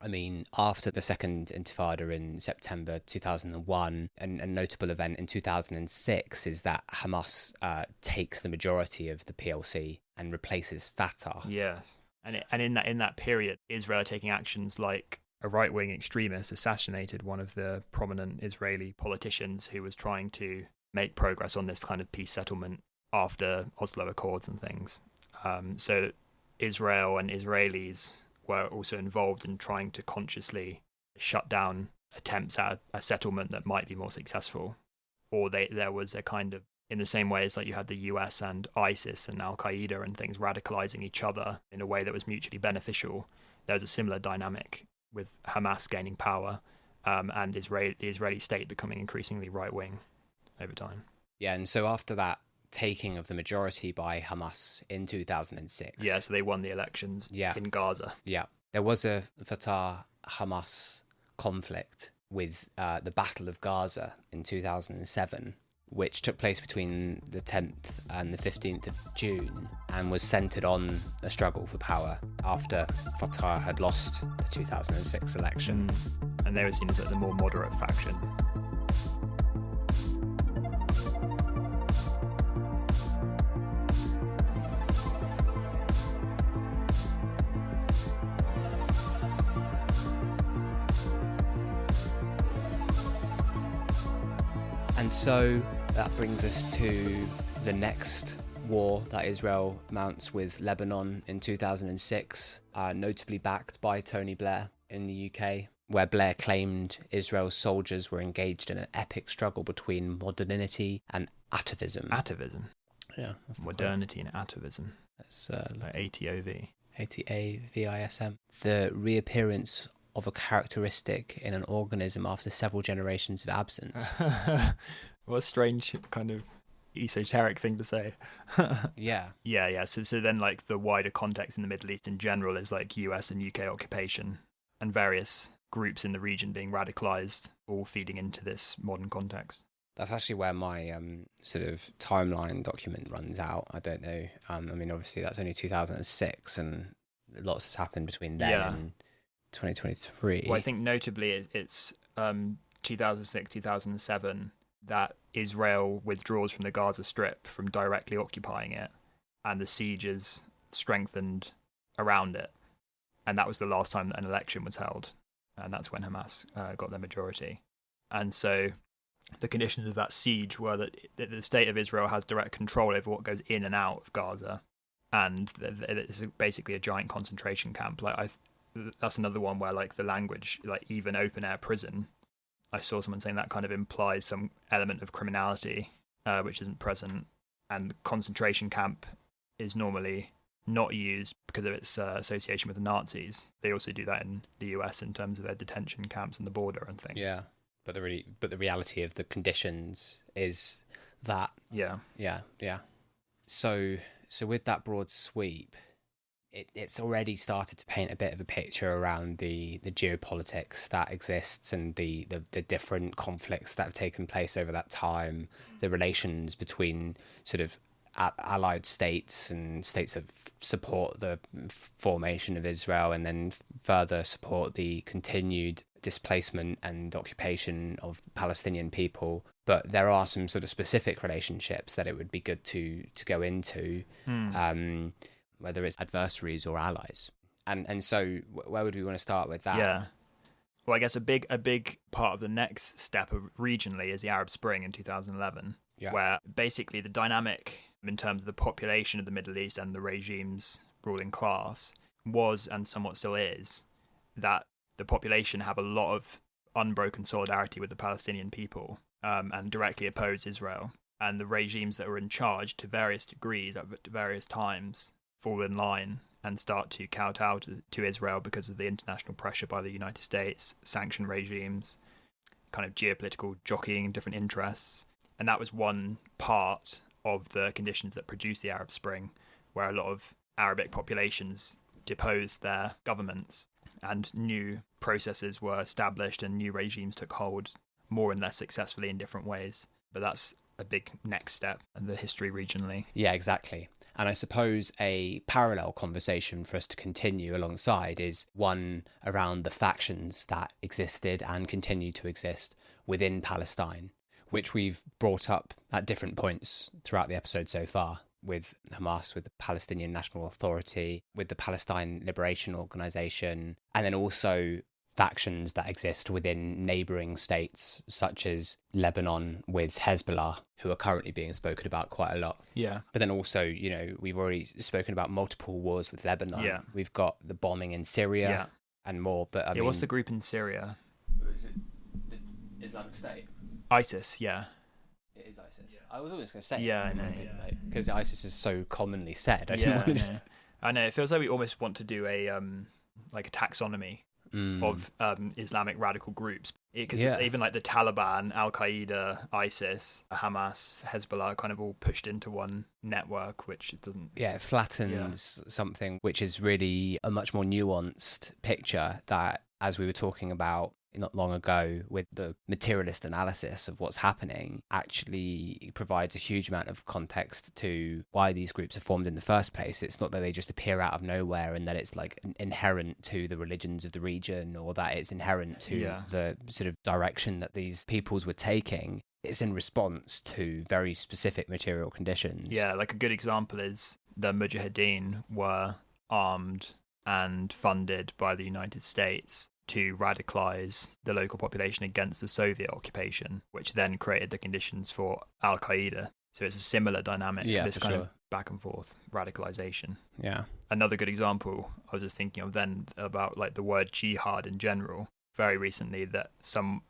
Speaker 15: I mean, after the second Intifada in September 2001, a notable event in 2006 is that Hamas takes the majority of the PLC and replaces Fatah.
Speaker 16: Yes, and in that period, Israel are taking actions like a right-wing extremist assassinated one of the prominent Israeli politicians who was trying to make progress on this kind of peace settlement after Oslo Accords and things. So Israel and Israelis were also involved in trying to consciously shut down attempts at a settlement that might be more successful. Or there was a kind of, in the same way as like you had the US and ISIS and Al-Qaeda and things radicalizing each other in a way that was mutually beneficial, there was a similar dynamic with Hamas gaining power and the Israeli state becoming increasingly right-wing over time.
Speaker 15: Yeah, and so after that taking of the majority by Hamas in 2006.
Speaker 16: Yeah, so they won the elections in Gaza.
Speaker 15: Yeah. There was a Fatah-Hamas conflict with the Battle of Gaza in 2007, which took place between the 10th and the 15th of June and was centred on a struggle for power after Fatah had lost the 2006 election.
Speaker 16: And they were seen as like the more moderate faction.
Speaker 15: And so that brings us to the next war that Israel mounts with Lebanon in 2006, notably backed by Tony Blair in the UK, where Blair claimed Israel's soldiers were engaged in an epic struggle between modernity and atavism.
Speaker 16: Atavism?
Speaker 15: Yeah.
Speaker 16: Modernity and atavism.
Speaker 15: That's
Speaker 16: like ATOV.
Speaker 15: ATAVISM. The reappearance of a characteristic in an organism after several generations of absence.
Speaker 16: What a strange kind of esoteric thing to say. Yeah. So then, like, the wider context in the Middle East in general is like US and UK occupation and various groups in the region being radicalized, all feeding into this modern context.
Speaker 15: That's actually where my sort of timeline document runs out. I don't know. I mean, obviously that's only 2006, and lots has happened between then and 2023.
Speaker 16: Well, I think notably it's 2006, 2007 that Israel withdraws from the Gaza Strip from directly occupying it, and the siege is strengthened around it. And that was the last time that an election was held, and that's when Hamas got their majority. And so the conditions of that siege were that the state of Israel has direct control over what goes in and out of Gaza, and it's basically a giant concentration camp. Like that's another one where, like, the language, like even open air prison, I saw someone saying that kind of implies some element of criminality, which isn't present. And concentration camp is normally not used because of its association with the Nazis. They also do that in the US in terms of their detention camps and the border and things.
Speaker 15: Yeah, but the reality of the conditions is that. Yeah. So with that broad sweep, it's already started to paint a bit of a picture around the geopolitics that exists and the different conflicts that have taken place over that time, the relations between sort of allied states and states that support the formation of Israel and then further support the continued displacement and occupation of Palestinian people. But there are some sort of specific relationships that it would be good to go into, whether it's adversaries or allies. And so where would we want to start with that?
Speaker 16: Yeah. Well, I guess a big part of the next step regionally is the Arab Spring in 2011, where basically the dynamic in terms of the population of the Middle East and the regime's ruling class was, and somewhat still is, that the population have a lot of unbroken solidarity with the Palestinian people and directly oppose Israel. And the regimes that were in charge to various degrees at various times fall in line and start to kowtow to Israel because of the international pressure by the United States, sanction regimes, kind of geopolitical jockeying, different interests. And that was one part of the conditions that produced the Arab Spring, where a lot of Arabic populations deposed their governments and new processes were established and new regimes took hold more and less successfully in different ways. But that's a big next step in the history regionally.
Speaker 15: Yeah, exactly. And I suppose a parallel conversation for us to continue alongside is one around the factions that existed and continue to exist within Palestine, which we've brought up at different points throughout the episode so far, with Hamas, with the Palestinian National Authority, with the Palestine Liberation Organization, and then also factions that exist within neighbouring states, such as Lebanon with Hezbollah, who are currently being spoken about quite a lot.
Speaker 16: Yeah.
Speaker 15: But then also, you know, we've already spoken about multiple wars with Lebanon.
Speaker 16: Yeah.
Speaker 15: We've got the bombing in Syria and more. But I mean,
Speaker 16: what's the group in Syria?
Speaker 15: Is it the Islamic State?
Speaker 16: ISIS, yeah.
Speaker 15: It is ISIS. Yeah. I was always going to say.
Speaker 16: Yeah, I know.
Speaker 15: Because ISIS is so commonly said.
Speaker 16: I know. It feels like we almost want to do a like a taxonomy of Islamic radical groups, because even like the Taliban, Al-Qaeda, ISIS, Hamas, Hezbollah, kind of all pushed into one network, which it doesn't.
Speaker 15: Yeah, it flattens something which is really a much more nuanced picture that, as we were talking about not long ago with the materialist analysis of what's happening, actually provides a huge amount of context to why these groups are formed in the first place. It's not that they just appear out of nowhere and that it's like inherent to the religions of the region, or that it's inherent to the sort of direction that these peoples were taking. It's in response to very specific material conditions.
Speaker 16: Yeah, like a good example is the Mujahideen were armed and funded by the United States to radicalize the local population against the Soviet occupation, which then created the conditions for Al-Qaeda. So it's a similar dynamic, this kind of back and forth radicalization.
Speaker 15: Yeah.
Speaker 16: Another good example I was just thinking of then about like the word jihad in general. Very recently that some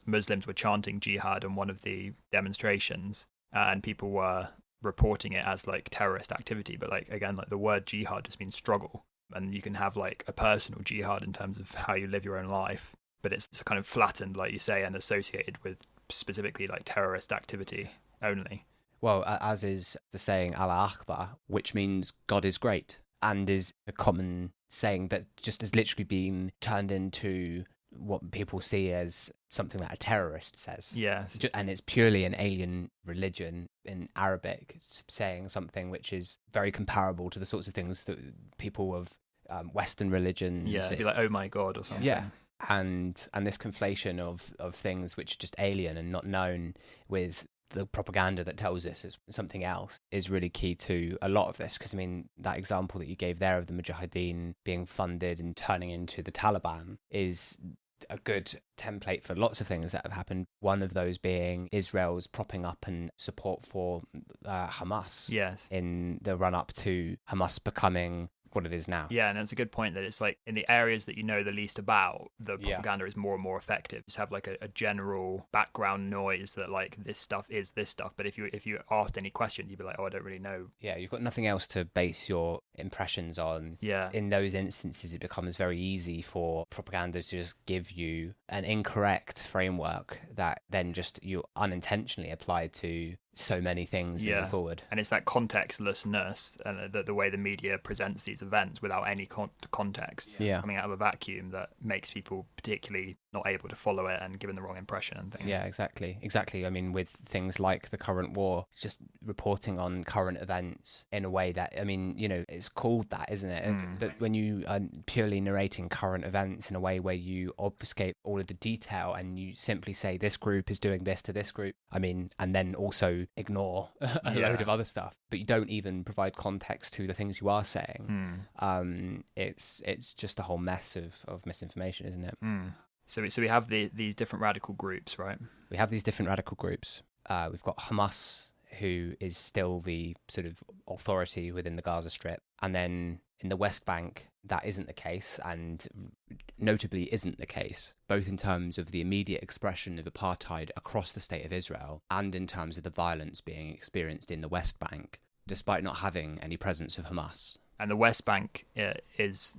Speaker 16: Muslims were chanting jihad on one of the demonstrations, and people were reporting it as like terrorist activity. But like, again, like the word jihad just means struggle. and you can have like a personal jihad in terms of how you live your own life, but it's kind of flattened, like you say, and associated with specifically like terrorist activity only.
Speaker 15: Well, as is the saying Al-Aqsa, which means God is great, and is a common saying that just has literally been turned into what people see as something that a terrorist says.
Speaker 16: Yes.
Speaker 15: And it's purely an alien religion in Arabic, saying something which is very comparable to the sorts of things that people of Western religions...
Speaker 16: Yeah, it'd be like, oh my God, or something.
Speaker 15: Yeah. And this conflation of things which are just alien and not known with the propaganda that tells us is something else is really key to a lot of this. Because, I mean, that example that you gave there of the Mujahideen being funded and turning into the Taliban is a good template for lots of things that have happened. One of those being Israel's propping up and support for Hamas.
Speaker 16: Yes.
Speaker 15: In the run-up to Hamas becoming what it is now.
Speaker 16: Yeah, and it's a good point that it's like in the areas that you know the least about, the propaganda is more and more effective. Just have like a general background noise that like this stuff is this stuff, but if you asked any questions, you'd be like, oh, I don't really know.
Speaker 15: Yeah, you've got nothing else to base your impressions on.
Speaker 16: Yeah.
Speaker 15: In those instances, it becomes very easy for propaganda to just give you an incorrect framework that then just you unintentionally apply to so many things moving forward.
Speaker 16: And it's that contextlessness and the way the media presents these events without any context coming out of a vacuum that makes people particularly not able to follow it and given the wrong impression and things.
Speaker 15: Yeah, exactly. I mean, with things like the current war, just reporting on current events in a way that, I mean, you know, it's called that, isn't it? But when you are purely narrating current events in a way where you obfuscate all of the detail and you simply say this group is doing this to this group, I mean, and then also ignore a load of other stuff, but you don't even provide context to the things you are saying. It's just a whole mess of misinformation, isn't it?
Speaker 16: So we have these different radical groups, right?
Speaker 15: We have these different radical groups. We've got Hamas, who is still the sort of authority within the Gaza Strip. And then in the West Bank, that isn't the case, and notably isn't the case, both in terms of the immediate expression of apartheid across the state of Israel and in terms of the violence being experienced in the West Bank, despite not having any presence of Hamas.
Speaker 16: And the West Bank is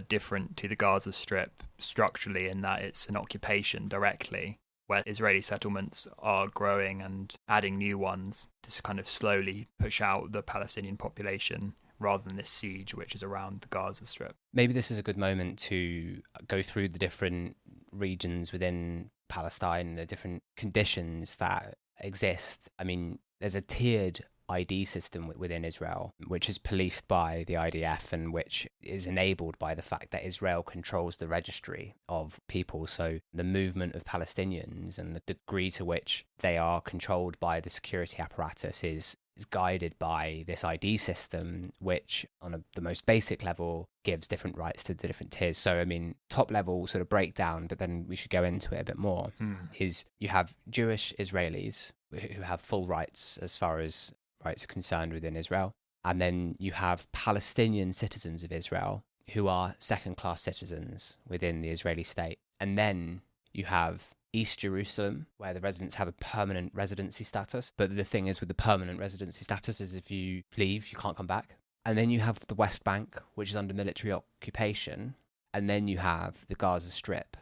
Speaker 16: different to the Gaza Strip structurally in that it's an occupation directly, where Israeli settlements are growing and adding new ones to kind of slowly push out the Palestinian population rather than this siege which is around the Gaza Strip.
Speaker 15: Maybe this is a good moment to go through the different regions within Palestine, the different conditions that exist. I mean, there's a tiered ID system within Israel, which is policed by the IDF and which is enabled by the fact that Israel controls the registry of people. So the movement of Palestinians and the degree to which they are controlled by the security apparatus is guided by this ID system, which on the most basic level gives different rights to the different tiers. So, I mean, top level sort of breakdown, but then we should go into it a bit more, is you have Jewish Israelis who have full rights as far as rights are concerned within Israel. And then you have Palestinian citizens of Israel who are second-class citizens within the Israeli state. And then you have East Jerusalem, where the residents have a permanent residency status. But the thing is with the permanent residency status is if you leave, you can't come back. And then you have the West Bank, which is under military occupation. And then you have the Gaza Strip,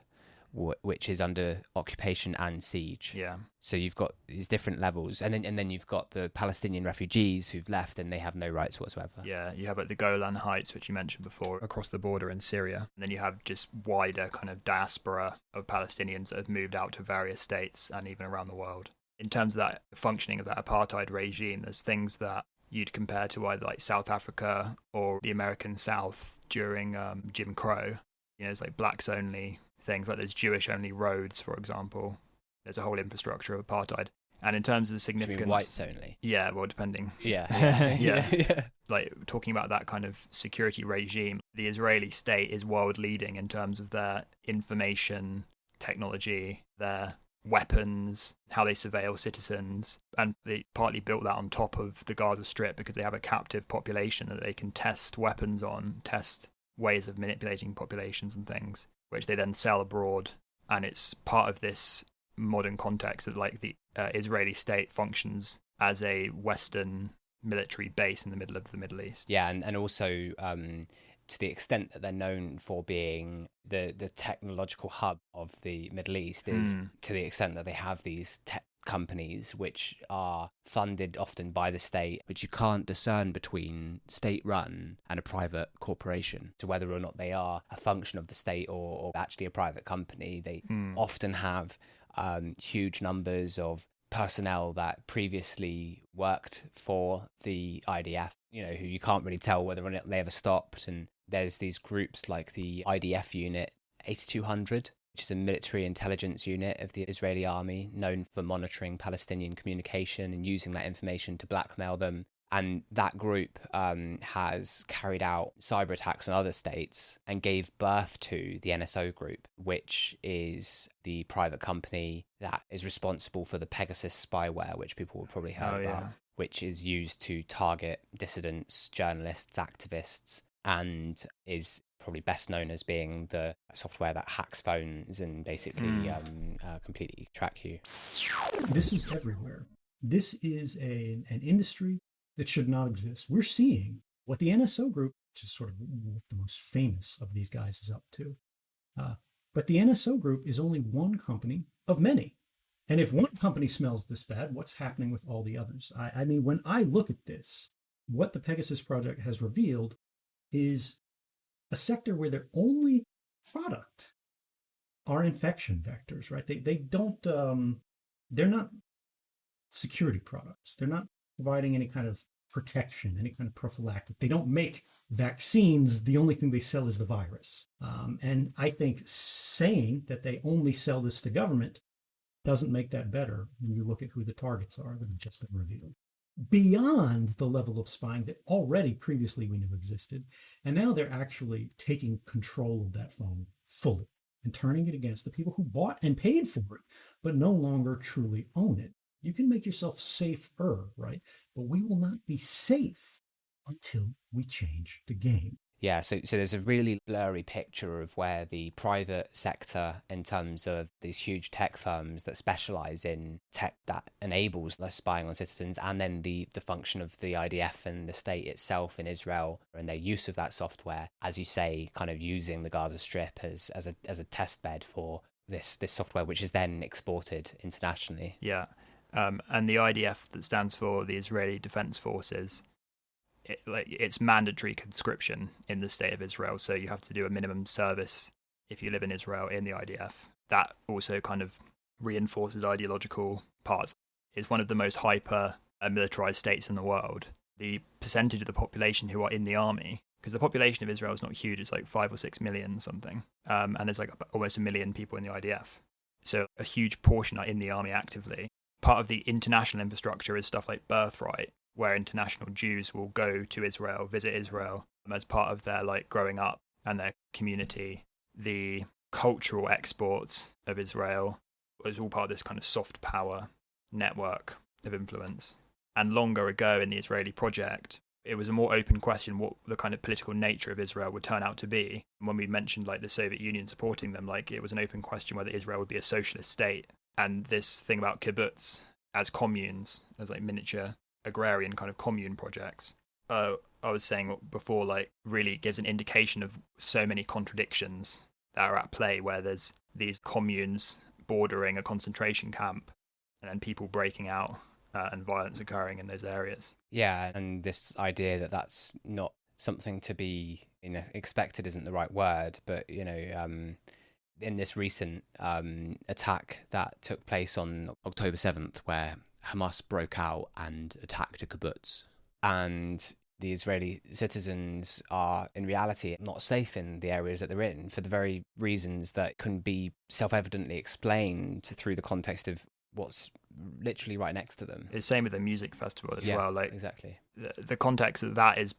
Speaker 15: which is under occupation and siege.
Speaker 16: Yeah.
Speaker 15: So you've got these different levels, and then you've got the Palestinian refugees who've left and they have no rights whatsoever.
Speaker 16: Yeah, you have like the Golan Heights, which you mentioned before, across the border in Syria. And then you have just wider kind of diaspora of Palestinians that have moved out to various states and even around the world. In terms of that functioning of that apartheid regime, there's things that you'd compare to either like South Africa or the American South during Jim Crow. You know, it's like blacks only things, like there's Jewish only roads, for example. There's a whole infrastructure of apartheid. And in terms of the significance,
Speaker 15: whites only.
Speaker 16: Yeah, well, depending.
Speaker 15: Yeah.
Speaker 16: Like talking about that kind of security regime, the Israeli state is world leading in terms of their information technology, their weapons, how they surveil citizens, and they partly built that on top of the Gaza Strip because they have a captive population that they can test weapons on, test ways of manipulating populations and things, which they then sell abroad. And it's part of this modern context that like the Israeli state functions as a Western military base in the middle of the Middle East.
Speaker 15: Yeah, and also to the extent that they're known for being the technological hub of the Middle East is to the extent that they have these tech companies which are funded often by the state, which you can't discern between state-run and a private corporation. So whether or not they are a function of the state or actually a private company, they often have huge numbers of personnel that previously worked for the IDF, who you can't really tell whether or not they ever stopped. And there's these groups like the IDF Unit 8200, which is a military intelligence unit of the Israeli army known for monitoring Palestinian communication and using that information to blackmail them. And that group has carried out cyber attacks on other states and gave birth to the NSO group, which is the private company that is responsible for the Pegasus spyware, which people would probably heard about, which is used to target dissidents, journalists, activists, and is probably best known as being the software that hacks phones and basically completely track you.
Speaker 1: This is everywhere. This is an industry that should not exist. We're seeing what the NSO group, which is sort of what the most famous of these guys, is up to. But the NSO group is only one company of many. And if one company smells this bad, what's happening with all the others? I mean, when I look at this, what the Pegasus Project has revealed is a sector where their only product are infection vectors, right? They don't, they're not security products. They're not providing any kind of protection, any kind of prophylactic. They don't make vaccines. The only thing they sell is the virus. And I think saying that they only sell this to government doesn't make that better when you look at who the targets are that have just been revealed. Beyond the level of spying that already previously we knew existed. And now they're actually taking control of that phone fully and turning it against the people who bought and paid for it, but no longer truly own it. You can make yourself safer, right? But we will not be safe until we change the game.
Speaker 15: Yeah, so there's a really blurry picture of where the private sector, in terms of these huge tech firms that specialize in tech that enables the spying on citizens, and then the function of the IDF and the state itself in Israel and their use of that software, as you say, kind of using the Gaza Strip as a test bed for this software, which is then exported internationally.
Speaker 16: Yeah. And the IDF, that stands for the Israeli Defense Forces, it's mandatory conscription in the state of Israel. So you have to do a minimum service if you live in Israel in the IDF. That also kind of reinforces ideological parts. It's one of the most hyper militarized states in the world. The percentage of the population who are in the army, because the population of Israel is not huge, it's like 5 or 6 million something. And there's like almost 1 million people in the IDF. So a huge portion are in the army actively. Part of the international infrastructure is stuff like Birthright, where international Jews will go to Israel, visit Israel as part of their growing up and their community. The cultural exports of Israel was all part of this kind of soft power network of influence. And longer ago in the Israeli project, it was a more open question what the kind of political nature of Israel would turn out to be. And when we mentioned the Soviet Union supporting them, it was an open question whether Israel would be a socialist state. And this thing about kibbutz as communes, as miniature agrarian kind of commune projects, I was saying before, really gives an indication of so many contradictions that are at play, where there's these communes bordering a concentration camp and then people breaking out and violence occurring in those areas.
Speaker 15: Yeah, and this idea that that's not something to be expected isn't the right word, but in this recent attack that took place on October 7th, where Hamas broke out and attacked a kibbutz, and the Israeli citizens are in reality not safe in the areas that they're in for the very reasons that can be self-evidently explained through the context of what's literally right next to them.
Speaker 16: It's the same with the music festival as well.
Speaker 15: Exactly.
Speaker 16: The context of that is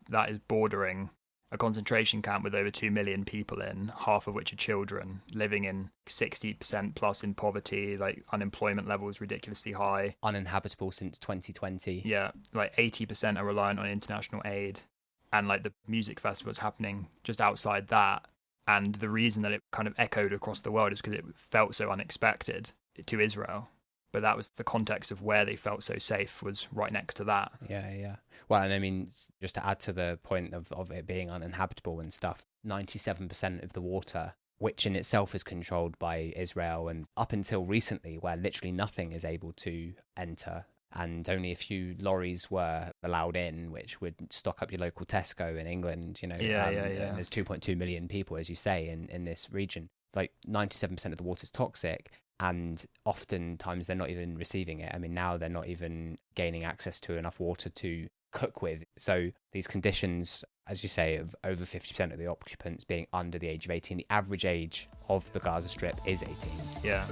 Speaker 16: bordering a concentration camp with over 2 million people in, half of which are children, living in 60% plus in poverty, unemployment levels ridiculously high.
Speaker 15: Uninhabitable since 2020.
Speaker 16: Yeah, 80% are reliant on international aid. And the music festival is happening just outside that. And the reason that it kind of echoed across the world is because it felt so unexpected to Israel. But that was the context of where they felt so safe, was right next to that.
Speaker 15: Yeah. Well, and I mean, just to add to the point of it being uninhabitable and stuff, 97% of the water, which in itself is controlled by Israel, and up until recently, where literally nothing is able to enter, and only a few lorries were allowed in, which would stock up your local Tesco in England, you know. And there's 2.2 million people, as you say, in this region. Like 97% of the water is toxic, and oftentimes they're not even receiving it. I mean, now they're not even gaining access to enough water to cook with. So these conditions, as you say, of over 50% of the occupants being under the age of 18, the average age of the Gaza Strip is 18.
Speaker 16: Yeah.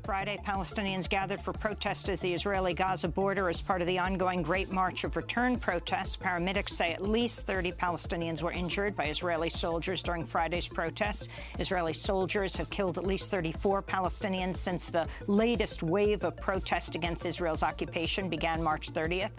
Speaker 2: Friday, Palestinians gathered for protests at the Israeli-Gaza border as part of the ongoing Great March of Return protests. Paramedics say at least 30 Palestinians were injured by Israeli soldiers during Friday's protests. Israeli soldiers have killed at least 34 Palestinians since the latest wave of protest against Israel's occupation began March 30th.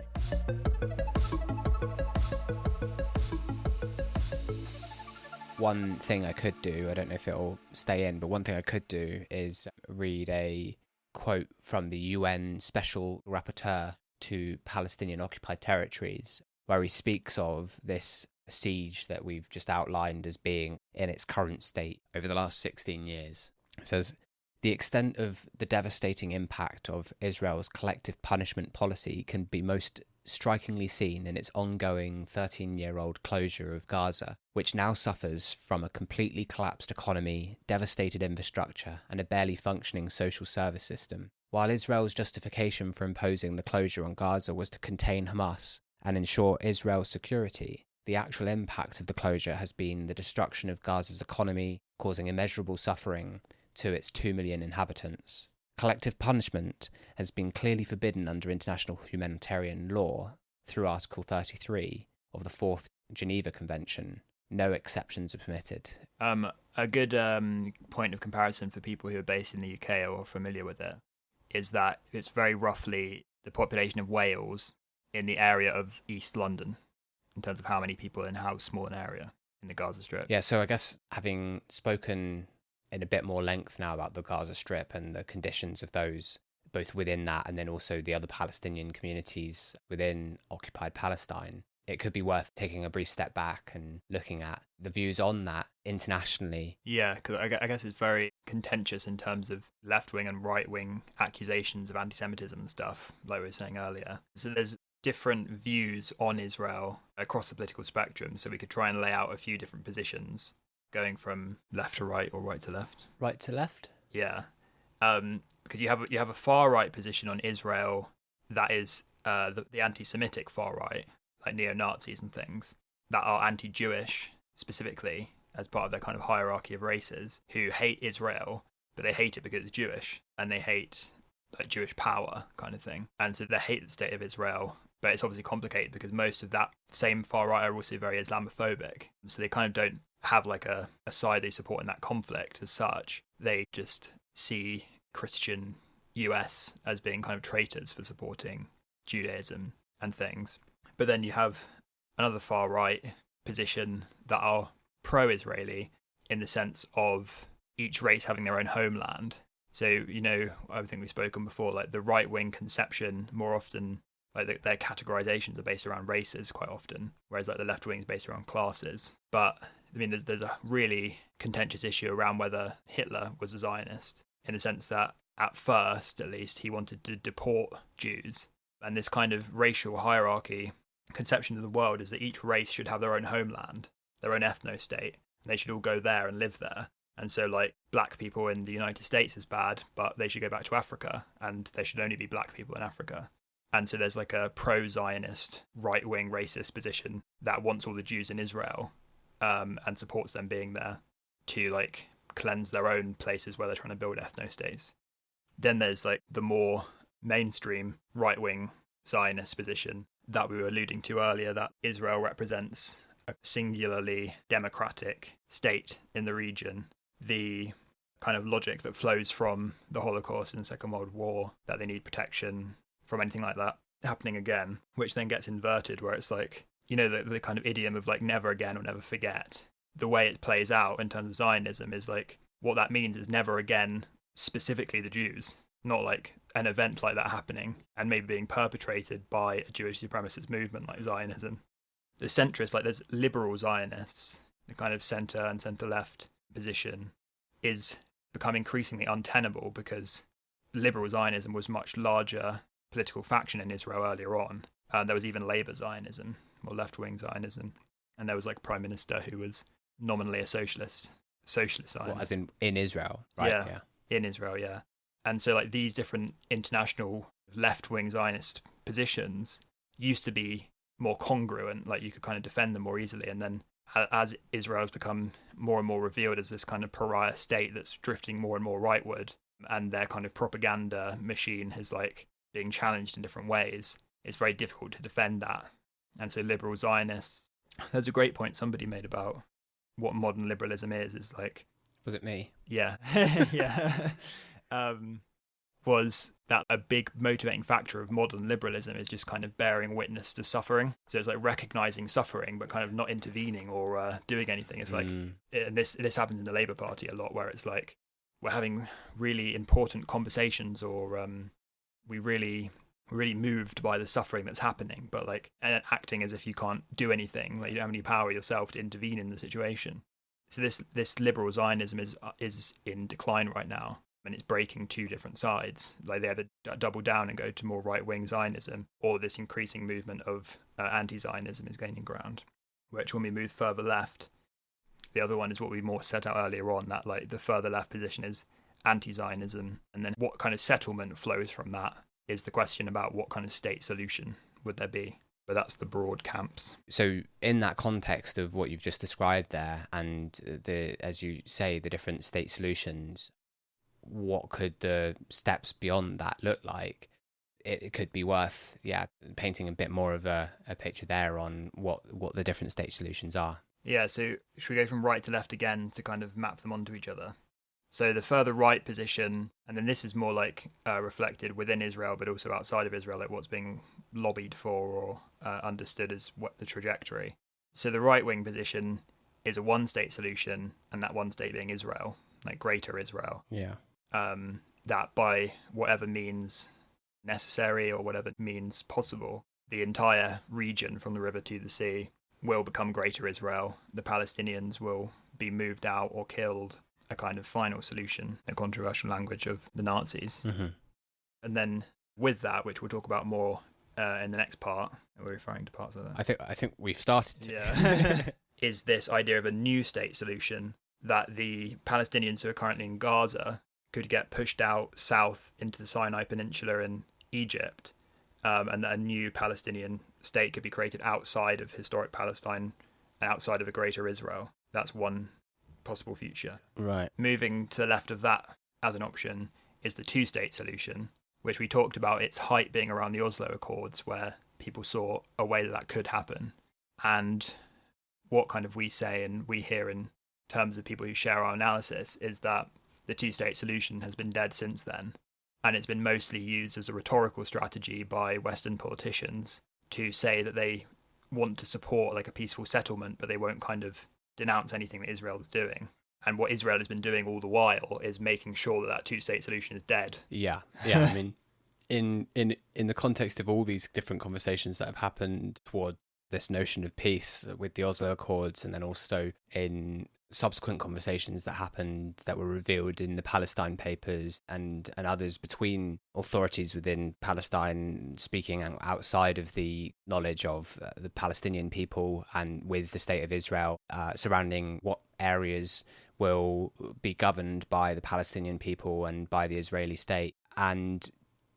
Speaker 15: One thing I could do, I don't know if it'll stay in, but one thing I could do is read a quote from the UN Special Rapporteur to Palestinian occupied territories, where he speaks of this siege that we've just outlined as being in its current state over the last 16 years. It says, the extent of the devastating impact of Israel's collective punishment policy can be most strikingly seen in its ongoing 13-year-old closure of Gaza, which now suffers from a completely collapsed economy, devastated infrastructure, and a barely functioning social service system. While Israel's justification for imposing the closure on Gaza was to contain Hamas and ensure Israel's security, the actual impact of the closure has been the destruction of Gaza's economy, causing immeasurable suffering to its 2 million inhabitants. Collective punishment has been clearly forbidden under international humanitarian law through Article 33 of the Fourth Geneva Convention. No exceptions are permitted.
Speaker 16: A good point of comparison for people who are based in the UK or are familiar with it is that it's very roughly the population of Wales in the area of East London in terms of how many people in how small an area in the Gaza Strip.
Speaker 15: Yeah, so I guess having spoken in a bit more length now about the Gaza Strip and the conditions of those, both within that and then also the other Palestinian communities within occupied Palestine, it could be worth taking a brief step back and looking at the views on that internationally.
Speaker 16: Yeah, because I guess it's very contentious in terms of left-wing and right-wing accusations of anti-Semitism and stuff, like we were saying earlier. So there's different views on Israel across the political spectrum, so we could try and lay out a few different positions, going from left to right or right to left.
Speaker 15: Right to left?
Speaker 16: Yeah. Because you have a far right position on Israel that is the anti-Semitic far right, like neo-Nazis and things, that are anti-Jewish specifically as part of their kind of hierarchy of races, who hate Israel, but they hate it because it's Jewish, and they hate like Jewish power kind of thing. And so they hate the state of Israel, but it's obviously complicated because most of that same far right are also very Islamophobic. So they kind of don't have like a side they support in that conflict as such. They just see Christian US as being kind of traitors for supporting Judaism and things. But then you have another far right position that are pro-Israeli in the sense of each race having their own homeland. So, you know, I think we've spoken before, like the right-wing conception more often, like their categorizations are based around races quite often, whereas like the left wing is based around classes. But I mean, there's a really contentious issue around whether Hitler was a Zionist, in the sense that at first, at least, he wanted to deport Jews. And this kind of racial hierarchy conception of the world is that each race should have their own homeland, their own ethno-state, and they should all go there and live there. And so, like, black people in the United States is bad, but they should go back to Africa, and there should only be black people in Africa. And so there's like a pro-Zionist, right-wing racist position that wants all the Jews in Israel, and supports them being there to, like, cleanse their own places where they're trying to build ethno-states. Then there's, like, the more mainstream right-wing Zionist position that we were alluding to earlier, that Israel represents a singularly democratic state in the region. The kind of logic that flows from the Holocaust and the Second World War, that they need protection from anything like that happening again, which then gets inverted, where it's like, you know, the kind of idiom of like never again or never forget. the way it plays out in terms of Zionism is like, what that means is never again specifically the Jews, not like an event like that happening and maybe being perpetrated by a Jewish supremacist movement like Zionism. The centrists, like there's liberal Zionists, the kind of centre and centre-left position is become increasingly untenable because liberal Zionism was much larger political faction in Israel earlier on. There was even Labour Zionism, or left-wing Zionism, and there was like a prime minister who was nominally a socialist Zionist.
Speaker 15: What, as in Israel, right?
Speaker 16: Yeah, in Israel, yeah. And so like these different international left-wing Zionist positions used to be more congruent, like you could kind of defend them more easily. And then as Israel's become more and more revealed as this kind of pariah state that's drifting more and more rightward, and their kind of propaganda machine is like being challenged in different ways, it's very difficult to defend that. And so liberal Zionists, there's a great point somebody made about what modern liberalism is like...
Speaker 15: Was it me?
Speaker 16: Yeah. Yeah. Was that a big motivating factor of modern liberalism is just kind of bearing witness to suffering. So it's like recognizing suffering, but kind of not intervening or doing anything. It's like, and this happens in the Labour Party a lot, where it's like, we're having really important conversations, or we're really moved by the suffering that's happening, but like, and acting as if you can't do anything, like you don't have any power yourself to intervene in the situation. So this liberal Zionism is in decline right now, and it's breaking two different sides. Like they either double down and go to more right-wing Zionism, or this increasing movement of anti-Zionism is gaining ground. Which, when we move further left, the other one is what we more set out earlier on, that like the further left position is anti-Zionism, and then what kind of settlement flows from that is the question about what kind of state solution would there be. But that's the broad camps.
Speaker 15: So in that context of what you've just described there, and as you say, the different state solutions, what could the steps beyond that look like? It could be worth, painting a bit more of a picture there on what the different state solutions are.
Speaker 16: Yeah, so should we go from right to left again to kind of map them onto each other? So the further right position, and then this is more like reflected within Israel, but also outside of Israel, like what's being lobbied for or understood as what the trajectory. So the right-wing position is a one-state solution, and that one state being Israel, like Greater Israel.
Speaker 15: Yeah.
Speaker 16: That by whatever means necessary or whatever means possible, the entire region from the river to the sea will become Greater Israel. The Palestinians will be moved out or killed. A kind of final solution, the controversial language of the Nazis.
Speaker 15: Mm-hmm.
Speaker 16: And then with that, which we'll talk about more in the next part, we're referring to parts of that.
Speaker 15: I think we've started to.
Speaker 16: Yeah. Is this idea of a new state solution, that the Palestinians who are currently in Gaza could get pushed out south into the Sinai Peninsula in Egypt, and that a new Palestinian state could be created outside of historic Palestine and outside of a Greater Israel. That's one possible future.
Speaker 15: Right.
Speaker 16: Moving to the left of that as an option is the two-state solution, which we talked about its height being around the Oslo Accords, where people saw a way that could happen. And what kind of we say and we hear in terms of people who share our analysis is that the two-state solution has been dead since then, and it's been mostly used as a rhetorical strategy by Western politicians to say that they want to support like a peaceful settlement, but they won't kind of denounce anything that Israel is doing. And what Israel has been doing all the while is making sure that that two-state solution is dead.
Speaker 15: Yeah. I mean, in the context of all these different conversations that have happened toward this notion of peace with the Oslo Accords, and then also in subsequent conversations that happened that were revealed in the Palestine papers and others between authorities within Palestine speaking outside of the knowledge of the Palestinian people and with the state of Israel surrounding what areas will be governed by the Palestinian people and by the Israeli state. And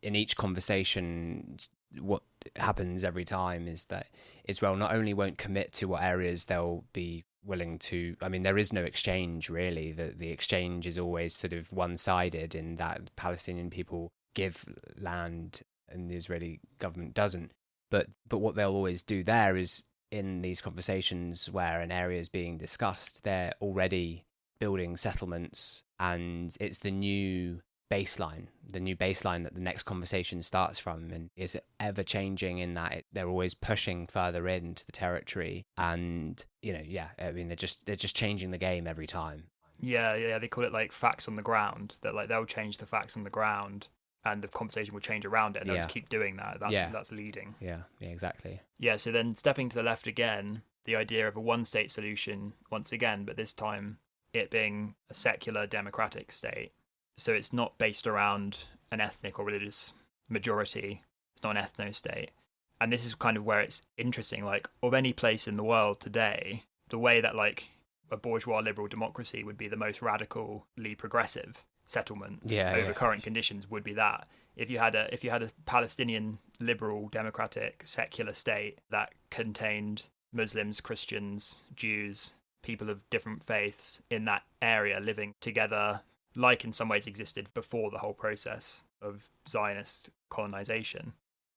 Speaker 15: in each conversation, what happens every time is that Israel not only won't commit to what areas they'll be willing to, I mean, there is no exchange really. The exchange is always sort of one-sided in that Palestinian people give land and the Israeli government doesn't. But what they'll always do there is, in these conversations where an area is being discussed, they're already building settlements, and it's the new baseline, the new baseline that the next conversation starts from, and is ever changing in that they're always pushing further into the territory, and I mean they're just changing the game every time.
Speaker 16: Yeah, they call it like facts on the ground. That like they'll change the facts on the ground, and the conversation will change around it, and they'll just keep doing that. That's leading.
Speaker 15: Yeah, exactly.
Speaker 16: Yeah, so then stepping to the left again, the idea of a one-state solution once again, but this time it being a secular democratic state. So it's not based around an ethnic or religious majority. It's not an ethno-state. And this is kind of where it's interesting. Like, of any place in the world today, the way that like a bourgeois liberal democracy would be the most radically progressive settlement over current conditions would be that. If you had a Palestinian liberal democratic secular state that contained Muslims, Christians, Jews, people of different faiths in that area living together, like in some ways existed before the whole process of Zionist colonization.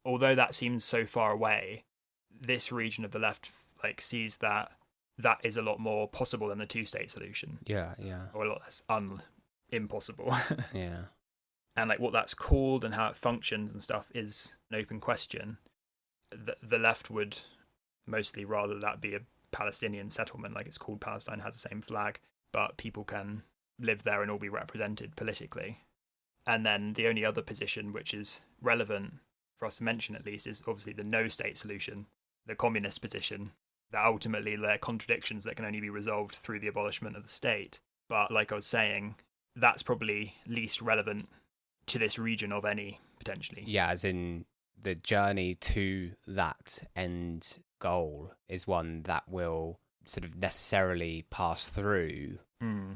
Speaker 16: Although that seems so far away, this region of the left like sees that is a lot more possible than the two-state solution.
Speaker 15: Yeah.
Speaker 16: Or a lot less impossible.
Speaker 15: Yeah.
Speaker 16: And like what that's called and how it functions and stuff is an open question. The left would mostly rather that be a Palestinian settlement, like it's called Palestine, has the same flag, but people can live there and all be represented politically. And then the only other position which is relevant for us to mention at least is obviously the no-state solution, the communist position, that ultimately there are contradictions that can only be resolved through the abolishment of the state. But like I was saying, that's probably least relevant to this region of any, potentially.
Speaker 15: Yeah, as in the journey to that end goal is one that will sort of necessarily pass through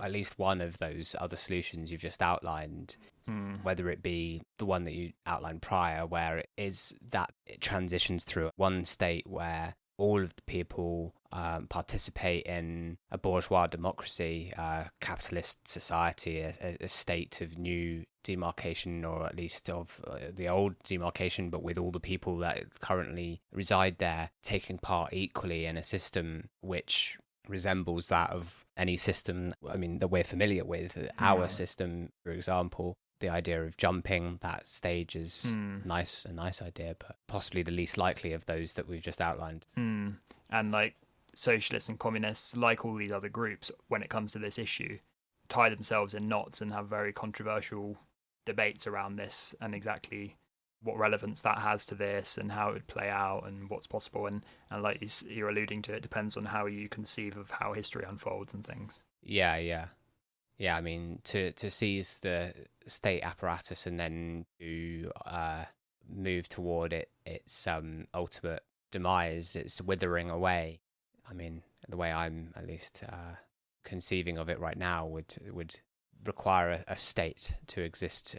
Speaker 15: at least one of those other solutions you've just outlined, whether it be the one that you outlined prior, where it is that it transitions through one state where all of the people participate in a bourgeois democracy, capitalist society, a state of new demarcation, or at least of the old demarcation, but with all the people that currently reside there taking part equally in a system which resembles that of any system, I mean, that we're familiar with. Our system, for example, the idea of jumping that stage is a nice idea, but possibly the least likely of those that we've just outlined.
Speaker 16: And like socialists and communists, like all these other groups, when it comes to this issue, tie themselves in knots and have very controversial debates around this and exactly what relevance that has to this and how it would play out and what's possible. And like you're alluding to, it depends on how you conceive of how history unfolds and things.
Speaker 15: Yeah, I mean, to seize the state apparatus and then to move toward its ultimate demise, its withering away. I mean, the way I'm at least conceiving of it right now would require a state to exist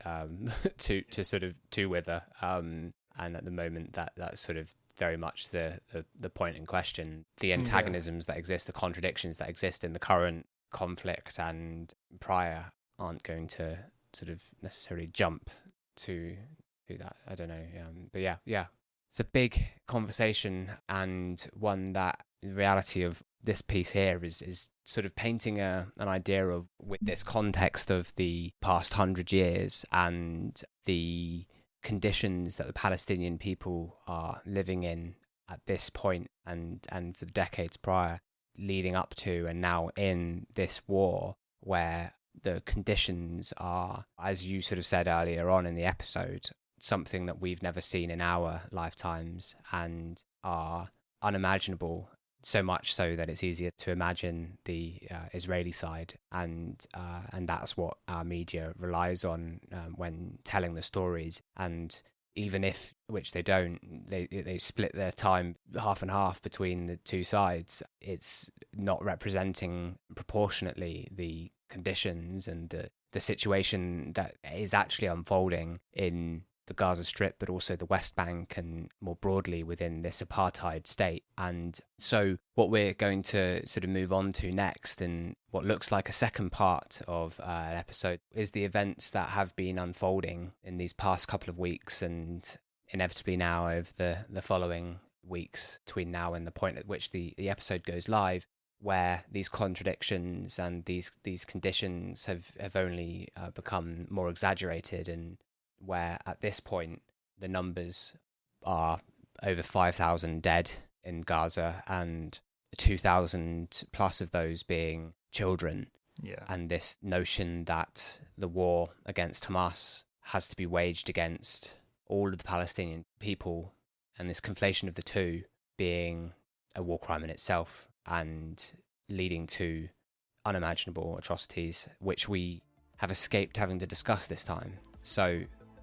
Speaker 15: to wither. And at the moment, that's sort of very much the point in question. The antagonisms that exist, the contradictions that exist in the current conflict and prior aren't going to sort of necessarily jump to that. I don't know. But yeah, it's a big conversation, and one that the reality of this piece here is sort of painting an idea of, with this context of the past 100 years and the conditions that the Palestinian people are living in at this point and for the decades prior, leading up to and now in this war, where the conditions are, as you sort of said earlier on in the episode, something that we've never seen in our lifetimes and are unimaginable, so much so that it's easier to imagine the Israeli side, and that's what our media relies on when telling the stories. And even if, which they don't, they split their time half and half between the two sides, it's not representing proportionately the conditions and the situation that is actually unfolding in the Gaza Strip, but also the West Bank and more broadly within this apartheid state. And so what we're going to sort of move on to next, in what looks like a second part of an episode, is the events that have been unfolding in these past couple of weeks and inevitably now over the following weeks between now and the point at which the episode goes live, where these contradictions and these conditions have only become more exaggerated, and where at this point the numbers are over 5,000 dead in Gaza and 2,000 plus of those being children.
Speaker 16: Yeah.
Speaker 15: And this notion that the war against Hamas has to be waged against all of the Palestinian people, and this conflation of the two being a war crime in itself and leading to unimaginable atrocities, which we have escaped having to discuss this time. So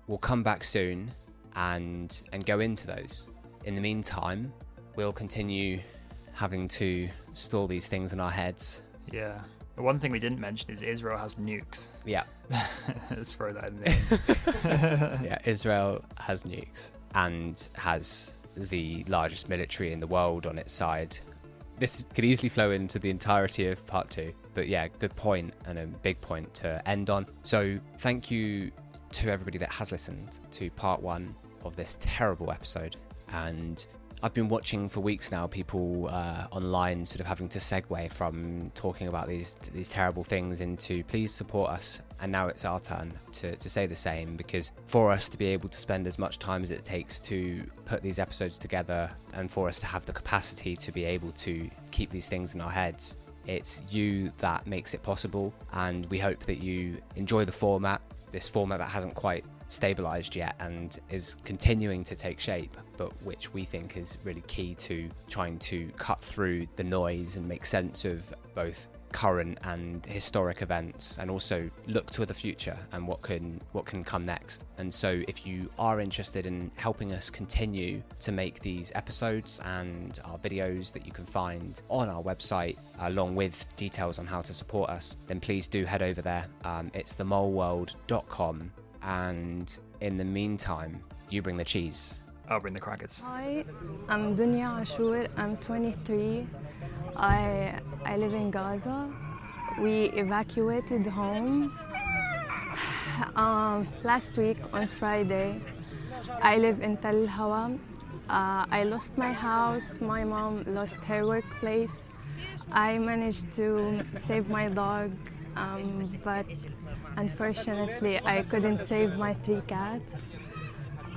Speaker 15: we'll come back soon and go into those. In the meantime, we'll continue having to store these things in our heads.
Speaker 16: Yeah. The one thing we didn't mention is Israel has nukes.
Speaker 15: Yeah.
Speaker 16: Let's throw that in there.
Speaker 15: Yeah, Israel has nukes and has the largest military in the world on its side. This could easily flow into the entirety of part 2. But yeah, good point, and a big point to end on. So thank you to everybody that has listened to part 1 of this terrible episode. And I've been watching for weeks now people online sort of having to segue from talking about these terrible things into please support us. And now it's our turn to say the same, because for us to be able to spend as much time as it takes to put these episodes together, and for us to have the capacity to be able to keep these things in our heads, it's you that makes it possible. And we hope that you enjoy the format, this format that hasn't quite stabilized yet and is continuing to take shape, but which we think is really key to trying to cut through the noise and make sense of both current and historic events, and also look to the future and what can come next. And so if you are interested in helping us continue to make these episodes and our videos that you can find on our website, along with details on how to support us, then please do head over there. It's themoleworld.com. And in the meantime, you bring the cheese.
Speaker 16: I'll bring the crackers.
Speaker 3: Hi, I'm Dunya Ashur. I'm 23. I live in Gaza. We evacuated home last week on Friday. I live in Tel Hawa. I lost my house. My mom lost her workplace. I managed to save my dog, but unfortunately I couldn't save my 3 cats.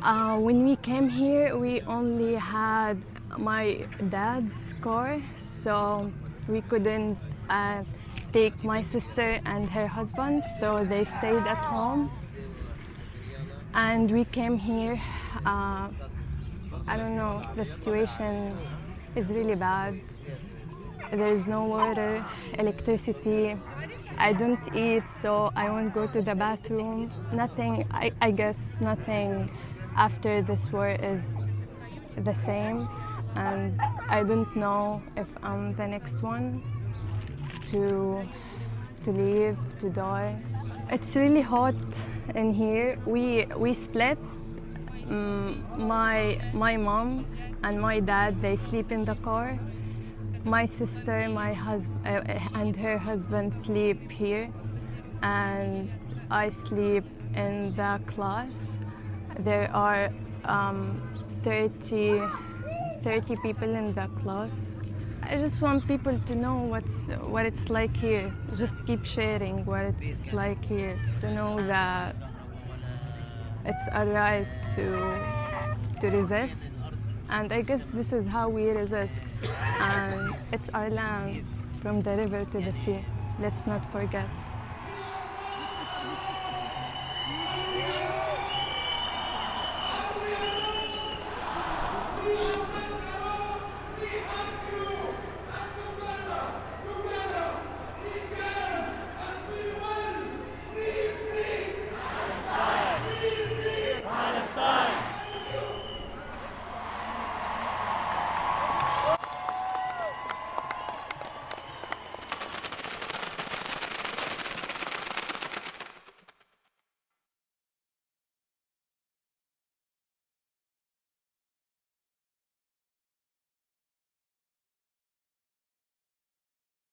Speaker 3: When we came here, we only had my dad's car, so we couldn't take my sister and her husband, so they stayed at home. And we came here, I don't know, the situation is really bad. There's no water, electricity. I don't eat, so I won't go to the bathroom. Nothing, I guess nothing after this war is the same. And I don't know if I'm the next one to leave, to die. It's really hot in here. We split. My mom and my dad, they sleep in the car. My sister, my husband, and her husband sleep here, and I sleep in the class. There are 30 people in the class. I just want people to know what it's like here. Just keep sharing what it's like here, to know that it's alright to resist. And I guess this is how we resist. And it's our land, from the river to the sea. Let's not forget.